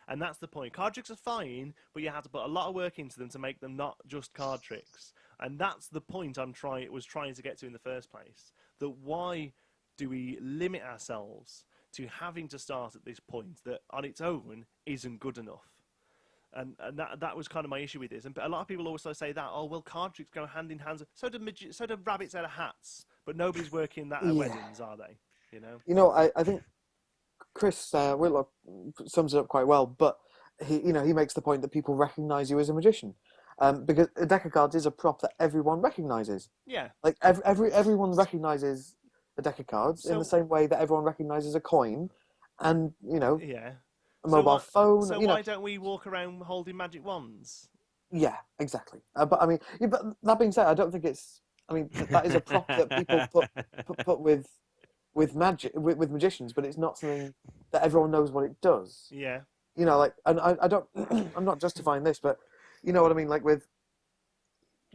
And that's the point. Card tricks are fine, but you have to put a lot of work into them to make them not just card tricks. And that's the point was trying to get to in the first place. That why do we limit ourselves to having to start at this point that on its own isn't good enough? And that was kind of my issue with this. And a lot of people also say that, oh, well, card tricks go hand in hand. So do rabbits out of hats. But nobody's working that at weddings, are they? You know, I think Chris Whitlock sums it up quite well, but he makes the point that people recognise you as a magician. Because a deck of cards is a prop that everyone recognises. Yeah. Like everyone recognises a deck of cards in the same way that everyone recognises a coin, and a mobile phone. So why don't we walk around holding magic wands? Yeah, exactly. But I mean, but that being said, I don't think it's. I mean, that is a prop that people put with magic with magicians, but it's not something that everyone knows what it does. Yeah. And I don't. I'm not justifying this, but. You know what I mean? Like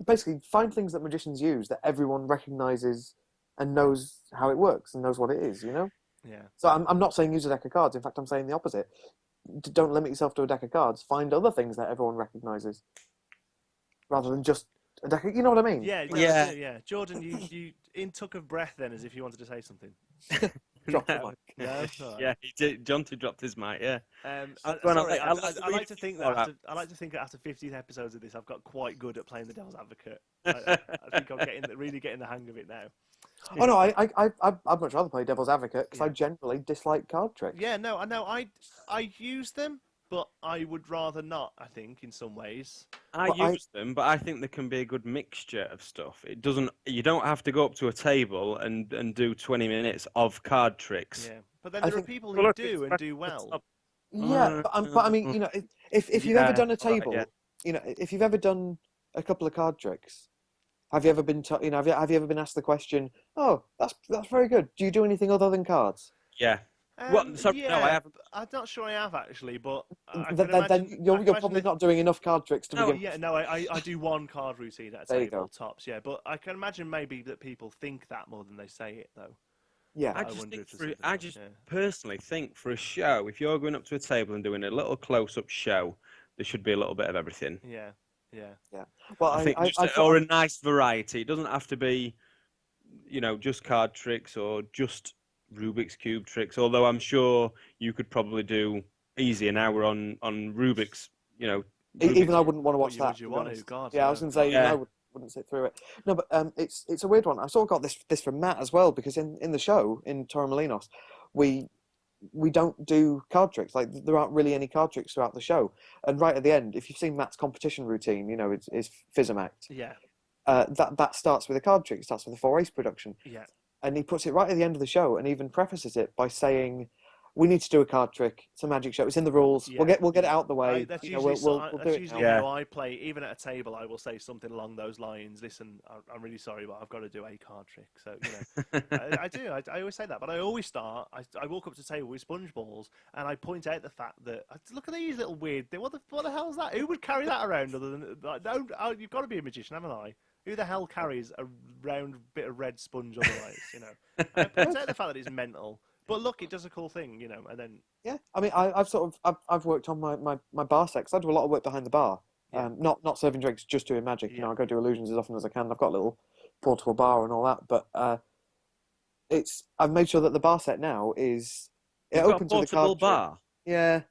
basically, find things that magicians use that everyone recognises and knows how it works and knows what it is, Yeah. So I'm not saying use a deck of cards. In fact, I'm saying the opposite. Don't limit yourself to a deck of cards. Find other things that everyone recognises, rather than just a deck of, you know what I mean? Yeah. Jordan, you in took of breath then, as if you wanted to say something. Drop the mic. No, all right. Yeah, he did. Jonty dropped his mic. Yeah. Sorry, I love I like to think that All right. I like to think that after 50 episodes of this, I've got quite good at playing the devil's advocate. I think I'm really getting the hang of it now. Oh no, I'd much rather play devil's advocate because I Yeah. generally dislike card tricks. Yeah, no, I know. I use them, but I would rather not. I think in some ways. I Well, use them, but I think there can be a good mixture of stuff. It doesn't. You don't have to go up to a table and do 20 minutes of card tricks. Yeah, but then I there are think- people Well, who look, do it's and do well. Yeah, but I mean, if you've ever Yeah, done a all right, table, yeah. if you've ever done a couple of card tricks, have you ever been, have you ever been asked the question? Oh, that's very good. Do you do anything other than cards? Yeah. Well, sorry, yeah, no, I haven't. I'm not sure I have actually, but I can Then imagine. you're I can imagine probably that- not doing enough card tricks to No, begin. yeah, no, I do one card routine at a There you table go. tops, yeah, but I can imagine maybe that people think that more than they say it though. Yeah, I I just wonder think if there's something I else, just yeah. personally think for a show, if you're going up to a table and doing a little close-up show, there should be a little bit of everything. Yeah, yeah. well, I think or a nice variety. It doesn't have to be, just card tricks or just Rubik's Cube tricks. Although I'm sure you could probably do easy an hour on Rubik's. even Rubik's I wouldn't want to watch Would that. you to be want to? honest. God, Yeah, I no, was going to say, God. I wouldn't sit through it. No, but it's a weird one. I sort of got this from Matt as well because in the show in Torremolinos, we don't do card tricks. Like there aren't really any card tricks throughout the show. And right at the end, if you've seen Matt's competition routine, it's Fizzamact. Yeah, That starts with a card trick. It starts with a 4-ace production, yeah, and he puts it right at the end of the show, and even prefaces it by saying, "We need to do a card trick. It's a magic show. It's in the rules. Yeah. We'll get it out the way. that's You know, usually, we'll do that's it usually now." Yeah. how I play. Even at a table, I will say something along those lines. Listen, I'm really sorry, but I've got to do a card trick. So I do. I always say that, but I always start. I walk up to the table with sponge balls, and I point out the fact that look at these little weird thing. What the hell is that? Who would carry that around other than like, you've got to be a magician, haven't I? Who the hell carries a round bit of red sponge otherwise? I point out the fact that it's mental. But look, it does a cool thing, and then Yeah, I mean, I've worked on my bar set 'cause I do a lot of work behind the bar. Yeah. Not serving drinks, just doing magic. Yeah. I go do illusions as often as I can. I've got a little portable bar and all that, but I've made sure that the bar set now is it You've got a opens with a portable card trick. bar. Yeah.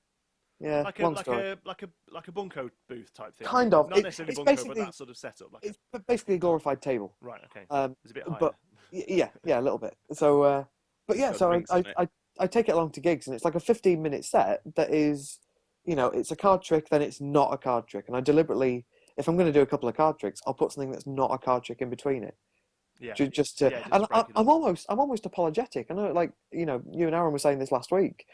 like long story. a bunko booth type thing. Kind of. Not necessarily It's bunko, but basically- that sort of setup. It's basically a glorified table. Right. Okay. Um, It's a bit higher. but yeah, a little bit. So, but yeah, Got so drinks in it. I take it along to gigs, and it's like a 15-minute set that is, it's a card trick, then it's not a card trick, and I deliberately, if I'm going to do a couple of card tricks, I'll put something that's not a card trick in between it. Yeah. Just to, Yeah, just and break it up. I'm almost apologetic. I know, like you and Aaron were saying this last week.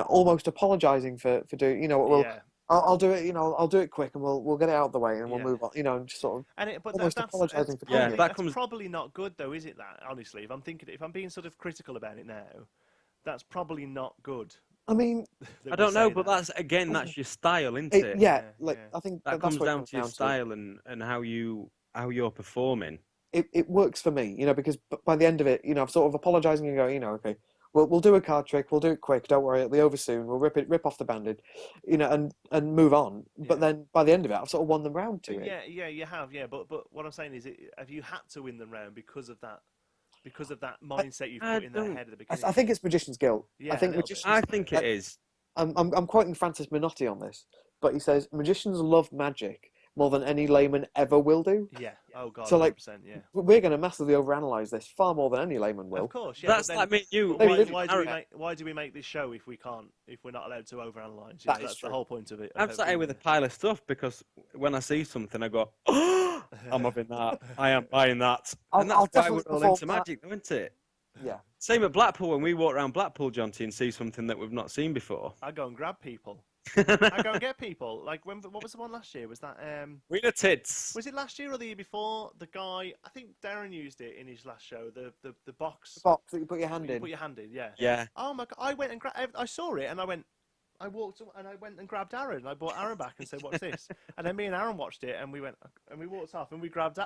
Almost apologising for doing. Yeah. I'll do it. I'll do it quick, and we'll get it out of the way, and we'll Yeah. move on. And just sort of. But almost that's apologising for Yeah, doing it. that that's comes- probably not good though, is it? That honestly, if I'm being sort of critical about it now, that's probably not good. I mean, that I we don't know, say but that. that's your style, isn't yeah, it? Yeah, like yeah. I think That that's comes what it down to your style and how you're performing. It works for me, because by the end of it, I'm sort of apologising and going, okay, we'll do a card trick, we'll do it quick, don't worry, it'll be over soon, we'll rip off the bandage, and move on. But Yeah. then by the end of it, I've sort of won them round to it. Yeah, you have, yeah. But what I'm saying is, have you had to win them round because of that mindset you've I put in their don't- head at the beginning? I think it's magician's guilt. Yeah, I think a little bit. magicians. I think it is. I'm quoting Francis Minotti on this, but he says magicians love magic more than any layman ever will do. Yeah. Oh God. So, like, 100%, yeah. We're going to massively overanalyze this far more than any layman will. Of course, yeah. That's but then, like me and you. but Hey, why do we make this show if we're not allowed to overanalyze? That is That's true. the whole point of it. I'm sat here with a pile of stuff because when I see something, I go, "Oh, I'm having that. I am buying that." And I'll that's why we're definitely all into perform that. magic, isn't it? Yeah. Same at Blackpool when we walk around Blackpool, Jonty, and see something that we've not seen before. I go and grab people. I go and get people. Like what was the one last year? Was that Wiener tits. was it last year or the year before? The guy, I think Darren used it in his last show. The box. The box that you put your hand You in. put your hand in, yeah. Yeah. Oh my God! I went and I saw it and I walked and I went and grabbed Aaron. And I brought Aaron back and said, "What's this?" And then me and Aaron watched it and we walked off and we grabbed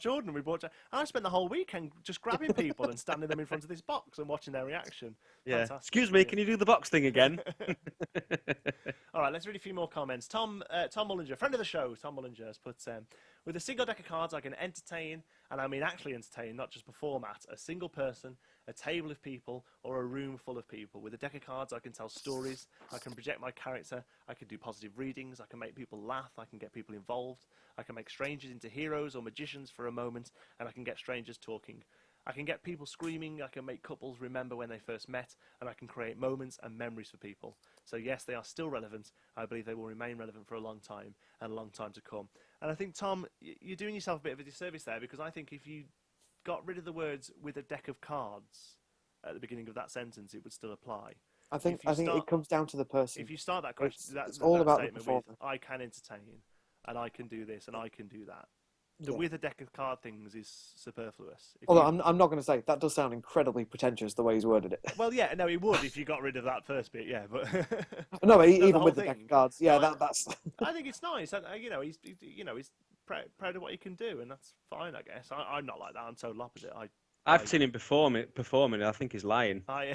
Jordan and we brought. And I spent the whole weekend just grabbing people and standing them in front of this box and watching their reaction. Yeah. Fantastic. Excuse me, can you do the box thing again? All right, let's read a few more comments. Tom Mullinger, friend of the show, Tom Mullinger has put, with a single deck of cards, I can entertain, and I mean actually entertain, not just perform at, a single person, a table of people, or a room full of people. With a deck of cards, I can tell stories, I can project my character, I can do positive readings, I can make people laugh, I can get people involved, I can make strangers into heroes or magicians for a moment, and I can get strangers talking. I can get people screaming, I can make couples remember when they first met, and I can create moments and memories for people. So yes, they are still relevant. I believe they will remain relevant for a long time, and a long time to come. And I think, Tom, you're doing yourself a bit of a disservice there, because I think if you got rid of the words "with a deck of cards" at the beginning of that sentence, it would still apply. I think it comes down to the person. If you start that question, it's all about the statement performer. with "I can entertain," and "I can do this," and "I can do that," the Yeah. "with a deck of card" things is superfluous. Although I'm not going to say that does sound incredibly pretentious the way he's worded it. Well, yeah, no, it would if you got rid of that first bit, yeah. But No, but the even whole with the deck thing. of cards, yeah, No, that's. I think it's nice. He's proud of what he can do, and that's fine, I guess. I'm not like that. I'm total opposite. I've seen him performing. I think he's lying. I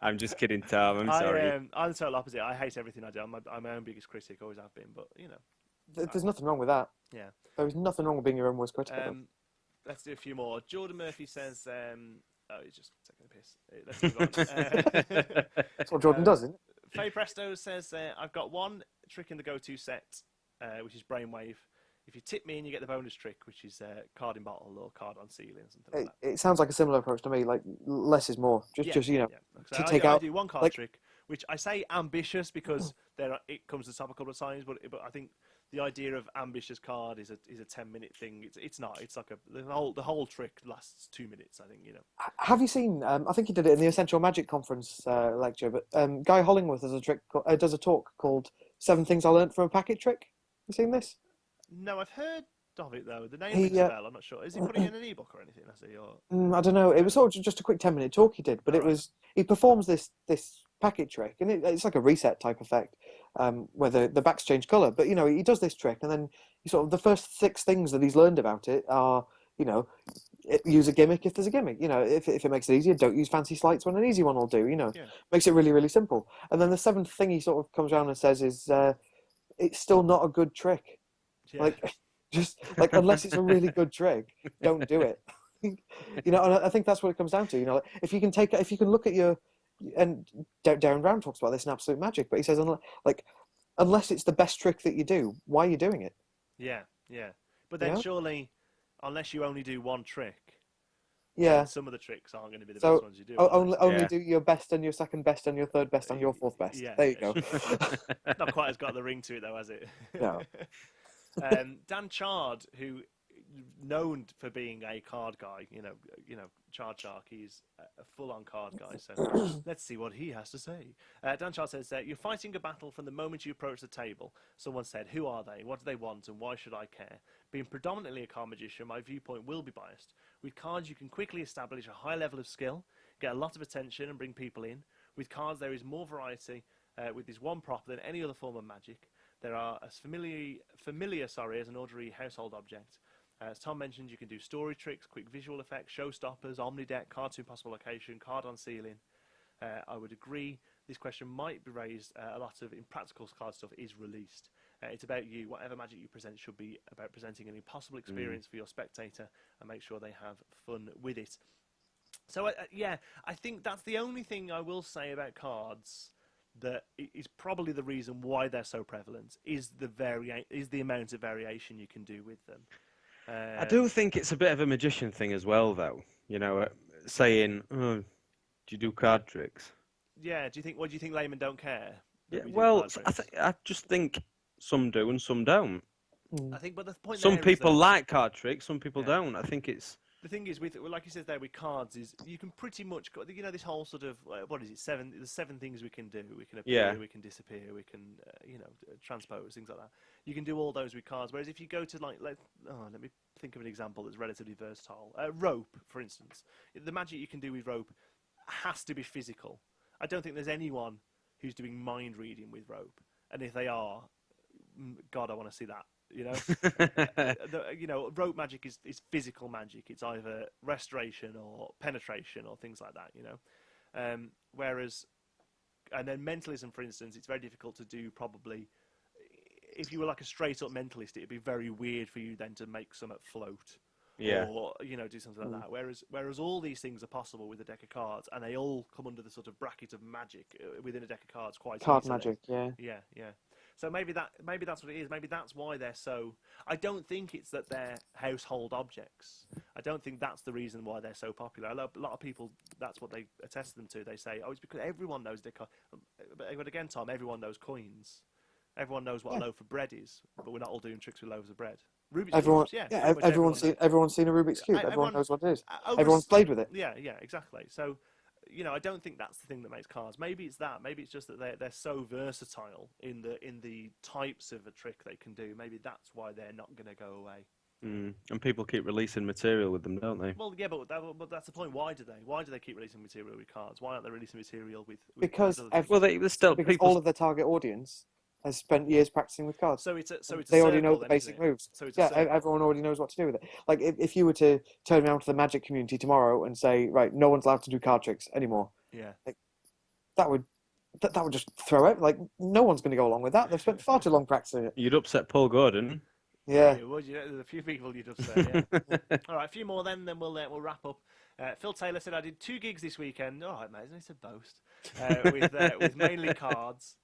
I'm just kidding, Tom. I'm sorry. I'm the total opposite. I hate everything I do. I'm my own biggest critic. Always have been. But There's nothing wrong with that. yeah. There is nothing wrong with being your own worst critic. Let's do a few more. Jordan Murphy says, "Oh, he's just taking a piss." Let's move on. That's what Jordan does, isn't it? Faye Presto says, "I've got one trick in the go-to set, which is Brainwave. If you tip me in, you get the bonus trick, which is card in bottle or card on ceiling or something like that." It sounds like a similar approach to me. Like less is more. Just Yeah. to So take I out. do one card like- trick, which I say ambitious because it comes to the top a couple of times, but I think the idea of ambitious card is a 10-minute thing. It's not. It's like the whole trick lasts 2 minutes. I think Have you seen? I think he did it in the Essential Magic Conference lecture. But Guy Hollingworth does a talk called 7 Things I Learned from a Packet Trick. You seen this? No, I've heard of it though. The name rings a bell. I'm not sure. Is he putting in an ebook or anything? I see. Or I don't know. It was sort of just a quick 10-minute talk he did, but he performs this packet trick, and it's like a reset type effect, where the backs change colour. But he does this trick, and then the first 6 things that he's learned about it are use a gimmick if there's a gimmick. If it makes it easier, don't use fancy sleights when an easy one will do. Makes it really, really simple. And then the 7th thing he sort of comes around and says is it's still not a good trick. yeah. Unless it's a really good trick, don't do it. And I think that's what it comes down to. If you can look at and Darren Brown talks about this in Absolute Magic, but he says unless it's the best trick that you do, why are you doing it? Yeah. But then surely, unless you only do one trick, Yeah. then some of the tricks aren't going to be the best ones you do. are they? Only do your best and your second best and your third best and your fourth best. Yeah, There you yeah, go. Not quite as got the ring to it though, has it? No. Dan Chard, who known for being a card guy, Chard Shark, he's a full-on card guy. So let's see what he has to say. Dan Chard says, "You're fighting a battle from the moment you approach the table. Someone said, 'Who are they? What do they want? And why should I care?' Being predominantly a card magician, my viewpoint will be biased. With cards, you can quickly establish a high level of skill, get a lot of attention, and bring people in. With cards, there is more variety with this one prop than any other form of magic. There are as familiar as an ordinary household object. As Tom mentioned, you can do story tricks, quick visual effects, showstoppers, omni-deck, card to impossible location, card on ceiling. I would agree this question might be raised. A lot of impractical card stuff is released. It's about you. Whatever magic you present should be about presenting an impossible experience for your spectator and make sure they have fun with it." So, I think that's the only thing I will say about cards that is probably the reason why they're so prevalent is the amount of variation you can do with them. I do think it's a bit of a magician thing as well, though. Saying, "Oh, do you do card tricks?" Yeah. What do you think laymen don't care? that Yeah, we do well, card tricks? I just think some do and some don't. I think, but the point Some there is people that like card tricks, some people Yeah. don't. I think it's the thing is like you said there with cards is you can pretty much this whole sort of what is it, 7? There's 7 things we can do. We can appear, Yeah. we can disappear, we can transpose, things like that. You can do all those with cards. Whereas if you go to let me think of an example that's relatively versatile. Rope, for instance. The magic you can do with rope has to be physical. I don't think there's anyone who's doing mind reading with rope, and if they are, God, I want to see that. Rope magic is physical magic. It's either restoration or penetration or things like that. Whereas and then mentalism, for instance, it's very difficult to do. Probably, if you were like a straight up mentalist, it'd be very weird for you then to make something float. Yeah. Or do something like that. Whereas all these things are possible with a deck of cards, and they all come under the sort of bracket of magic within a deck of cards quite Card easily. magic, yeah. Yeah. So maybe that's what it is. Maybe that's why they're so. I don't think it's that they're household objects. I don't think that's the reason why they're so popular. A lot of people, that's what they attest them to. They say, "Oh, it's because everyone knows their card." But again, Tom, everyone knows coins. Everyone knows what a loaf of bread is, but we're not all doing tricks with loaves of bread. Rubik's Everyone, Cubes, everyone's seen a Rubik's Cube. Everyone knows what it is. Everyone's played with it. Yeah, exactly. So, I don't think that's the thing that makes cards. Maybe it's that. Maybe it's just that they're so versatile in the types of a trick they can do. Maybe that's why they're not going to go away. And people keep releasing material with them, don't they? Well, yeah, but that's the point. Why do they? Why do they keep releasing material with cards? Why aren't they releasing material with Because other things? all of their target audience has spent years practicing with cards. So it's they a already know circle the then, basic isn't it? moves. So it's yeah, a circle. everyone already knows what to do with it. Like if you were to turn around to the Magic community tomorrow and say, right, no one's allowed to do card tricks anymore. Yeah. Like, that would just throw out. Like no one's going to go along with that. They've spent far too long practicing it. You'd upset Paul Gordon. Yeah. Would you? There's a few people you'd upset. Yeah. All right, a few more then we'll wrap up. Phil Taylor said, I did 2 gigs this weekend. All right, mate, it's a boast. With mainly cards.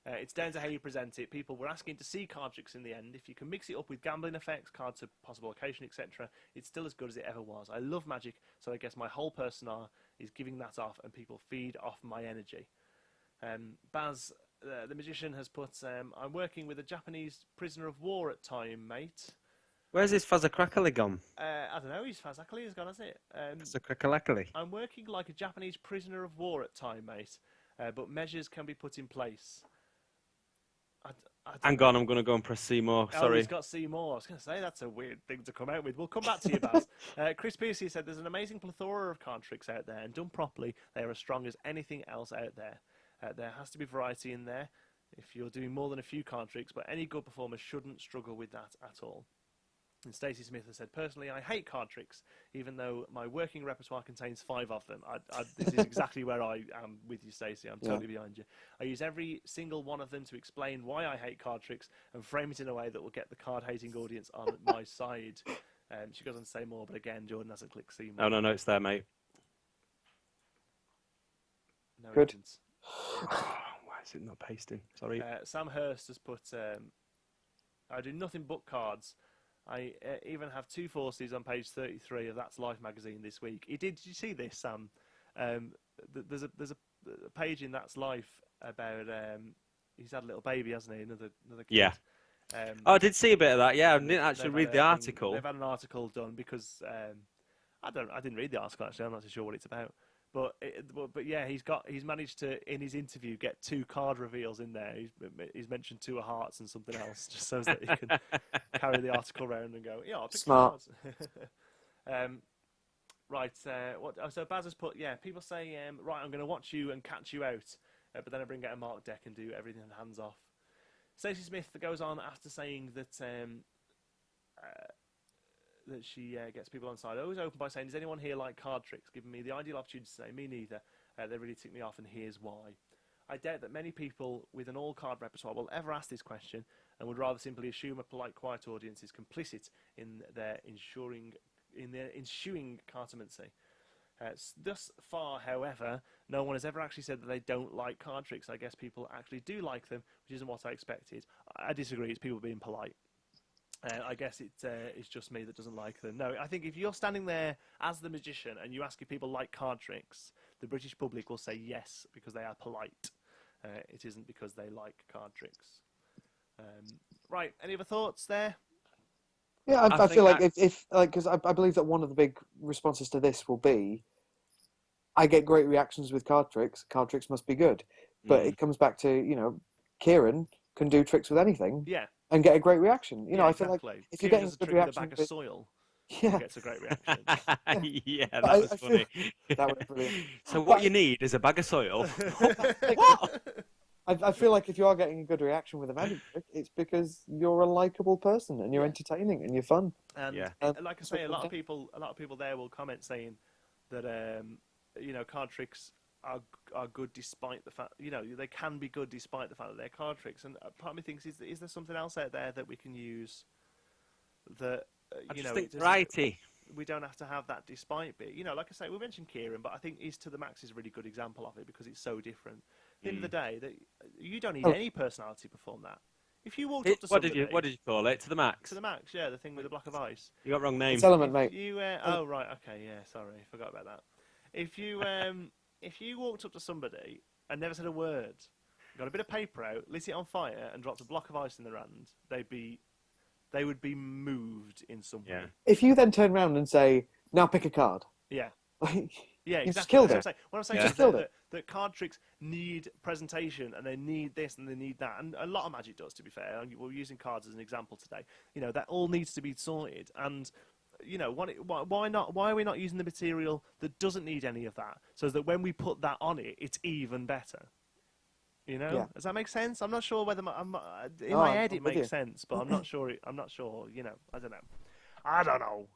It's down to how you present it. People were asking to see card tricks in the end. If you can mix it up with gambling effects, cards of possible occasion, etc., it's still as good as it ever was. I love magic, so I guess my whole persona is giving that off, and people feed off my energy. Baz, the magician, has put, I'm working with a Japanese prisoner of war at time, mate. Where's his Fazzacrackly gone? I don't know, his Fazakali has gone, hasn't it? Fazzacrackly. I'm working like a Japanese prisoner of war at time, mate, but measures can be put in place. Hang on, I'm going to go and press see more. Sorry. He's got see more. I was going to say that's a weird thing to come out with. We'll come back to you, Baz. Chris Piercy said there's an amazing plethora of card tricks out there, and done properly, they are as strong as anything else out there. There has to be variety in there if you're doing more than a few card tricks, but any good performer shouldn't struggle with that at all. And Stacey Smith has said, personally, I hate card tricks, even though my working repertoire contains 5 of them. This is exactly where I am with you, Stacey. I'm totally behind you. I use every single one of them to explain why I hate card tricks and frame it in a way that will get the card-hating audience on my side. She goes on to say more, but again, Jordan hasn't clicked see more. No, it's there, mate. No Good. evidence. Why is it not pasting? Sorry. Sam Hurst has put, I do nothing but cards. I even have 2 forces on page 33 of That's Life magazine this week. Did you see this, Sam? There's a page in That's Life about he's had a little baby, hasn't he? Another kid. Yeah. I did see a bit of that. Yeah, I didn't actually They've read had the article. They've had an article done because I didn't read the article actually. I'm not too sure what it's about. But yeah, he's managed to, in his interview, get 2 card reveals in there. He's mentioned 2 of hearts and something else, just so that he can carry the article around and go, yeah, I'll pick Smart. cards. Right. So Baz has put, yeah, people say, right, I'm going to watch you and catch you out, but then I bring out a marked deck and do everything hands off. Stacey Smith goes on after saying that that she gets people on side. I always open by saying, does anyone here like card tricks? Giving me the ideal opportunity to say, me neither. They really tick me off, and here's why. I doubt that many people with an all-card repertoire will ever ask this question and would rather simply assume a polite, quiet audience is complicit in their ensuing cartomancy. Thus far, however, no one has ever actually said that they don't like card tricks. I guess people actually do like them, which isn't what I expected. I disagree. It's people being polite. I guess it's just me that doesn't like them. No, I think if you're standing there as the magician and you ask if people like card tricks, the British public will say yes because they are polite. It isn't because they like card tricks. Right, any other thoughts there? Yeah, I feel like because I believe that one of the big responses to this will be, I get great reactions with card tricks. Card tricks must be good, but it comes back to Kieran can do tricks with anything. Yeah. And get a great reaction. I feel exactly. like if you're Kieran getting does a good trick with reaction, a bag of soil, yeah, gets a great reaction. Yeah, that was funny. That was brilliant. So what you need is a bag of soil. What? I feel like if you are getting a good reaction with a magic trick, it's because you're a likable person and you're entertaining and you're fun. And like I say, a lot of people there will comment saying that card tricks are good despite the fact, they can be good despite the fact that they're card tricks. And part of me thinks, is there something else out there that we can use that, I just think variety. We don't have to have that despite bit. Like I say, we mentioned Kieran, but I think Is to the Max is a really good example of it because it's so different. At the end of the day, that you don't need any personality to perform that. If you walked up to somebody... What did you call it? To the Max? To the Max, yeah, the thing with the block of ice. You got wrong name. It's Element, mate. Oh, right, okay, yeah, sorry, forgot about that. If you walked up to somebody and never said a word, got a bit of paper out, lit it on fire, and dropped a block of ice in their hand, they would be moved in some way. If you then turn around and say, "Now pick a card," yeah, yeah, exactly. you just killed it. What I'm saying Yeah. is that card tricks need presentation, and they need this and they need that, and a lot of Magic does. To be fair, we're using cards as an example today. That all needs to be sorted, and why not? Why are we not using the material that doesn't need any of that, so that when we put that on it, it's even better? Does that make sense? I'm not sure whether in my head it makes sense, but I'm not sure. I don't know. I don't know.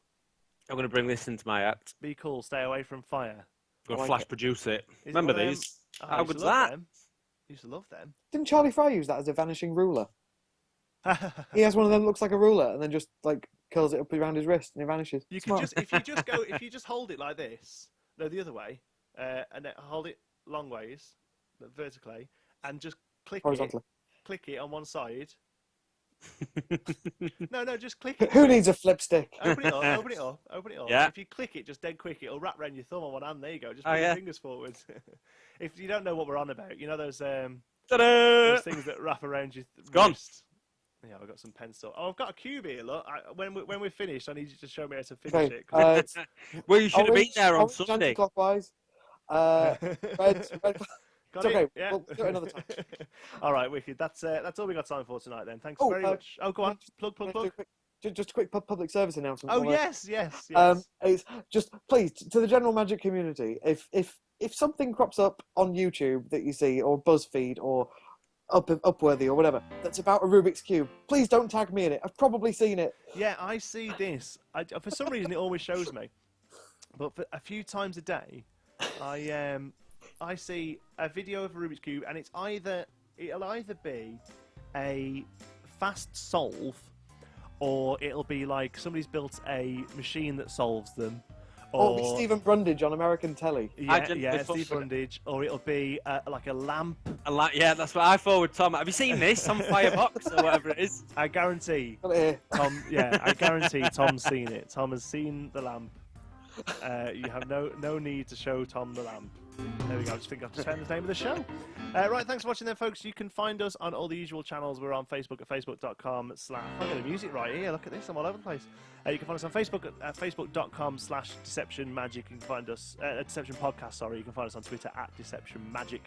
I'm going to bring this into my act. Be cool. Stay away from fire. I'm going to flash produce it. Is Remember it one of these? them? How good's that? I used to love them. Didn't Charlie Fry use that as a vanishing ruler? He has one of them that looks like a ruler, and then just like curls it up around his wrist, and it vanishes. You can if you just hold it like this, no, the other way, and then hold it long ways, vertically, and just click it on one side. No, just click it. Who needs a flip stick? Open it up. Yeah. If you click it just dead quick, it'll wrap around your thumb on one hand. There you go. Just put your fingers forward. If you don't know what we're on about, those things that wrap around your wrist. Yeah, I've got some pencil. Oh, I've got a cube here. Look, when we're finished, I need you to show me how to finish it. Well, you should have been there on Sunday. Clockwise. Red. Got it's okay. it? Yeah. We'll do it another time. All right, wicked. That's all we got time for tonight. Then, thanks very much. Oh, go on. Plug. Just a quick public service announcement. Oh yes. It's just please to the general Magic community. If something crops up on YouTube that you see, or BuzzFeed, or Upworthy, or whatever, that's about a Rubik's Cube, please don't tag me in it. I've probably seen it. Yeah, I see this. For some reason, it always shows me. But for a few times a day, I see a video of a Rubik's Cube, and it'll either be a fast solve, or it'll be like somebody's built a machine that solves them. Or it'll be Stephen Brundage on American telly. Yeah, Steve Brundage. Or it'll be like a lamp. Yeah, that's what I forward, Tom. Have you seen this on Firebox or whatever it is? I guarantee. Got it here. Tom. Yeah, I guarantee Tom's seen it. Tom has seen the lamp. You have no need to show Tom the lamp. There we go. I just think I've just found the name of the show. Right, thanks for watching then, folks. You can find us on all the usual channels. We're on Facebook at facebook.com/ I'm getting the music right here. Look at this. I'm all over the place. You can find us on Facebook at facebook.com/Deception Magic. You can find us Deception Podcast. Sorry, you can find us on Twitter at Deception Magic.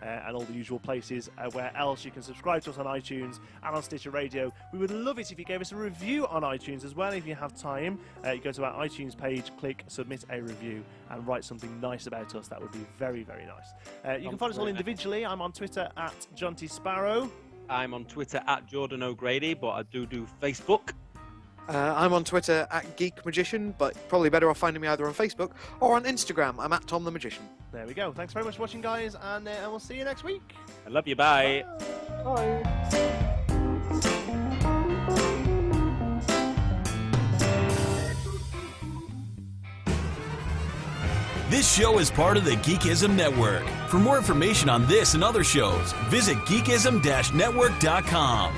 And all the usual places where else you can subscribe to us on iTunes and on Stitcher Radio. We would love it if you gave us a review on iTunes as well. If you have time, you go to our iTunes page, click Submit a Review, and write something nice about us. That would be very, very nice. You can find us all individually. I'm on Twitter at Jonty Sparrow. I'm on Twitter at Jordan O'Grady, but I do Facebook. I'm on Twitter at Geek Magician, but probably better off finding me either on Facebook or on Instagram. I'm at Tom the Magician. There we go. Thanks very much for watching, guys, and we'll see you next week. I love you. Bye. Bye. This show is part of the Geekism Network. For more information on this and other shows, visit geekism-network.com.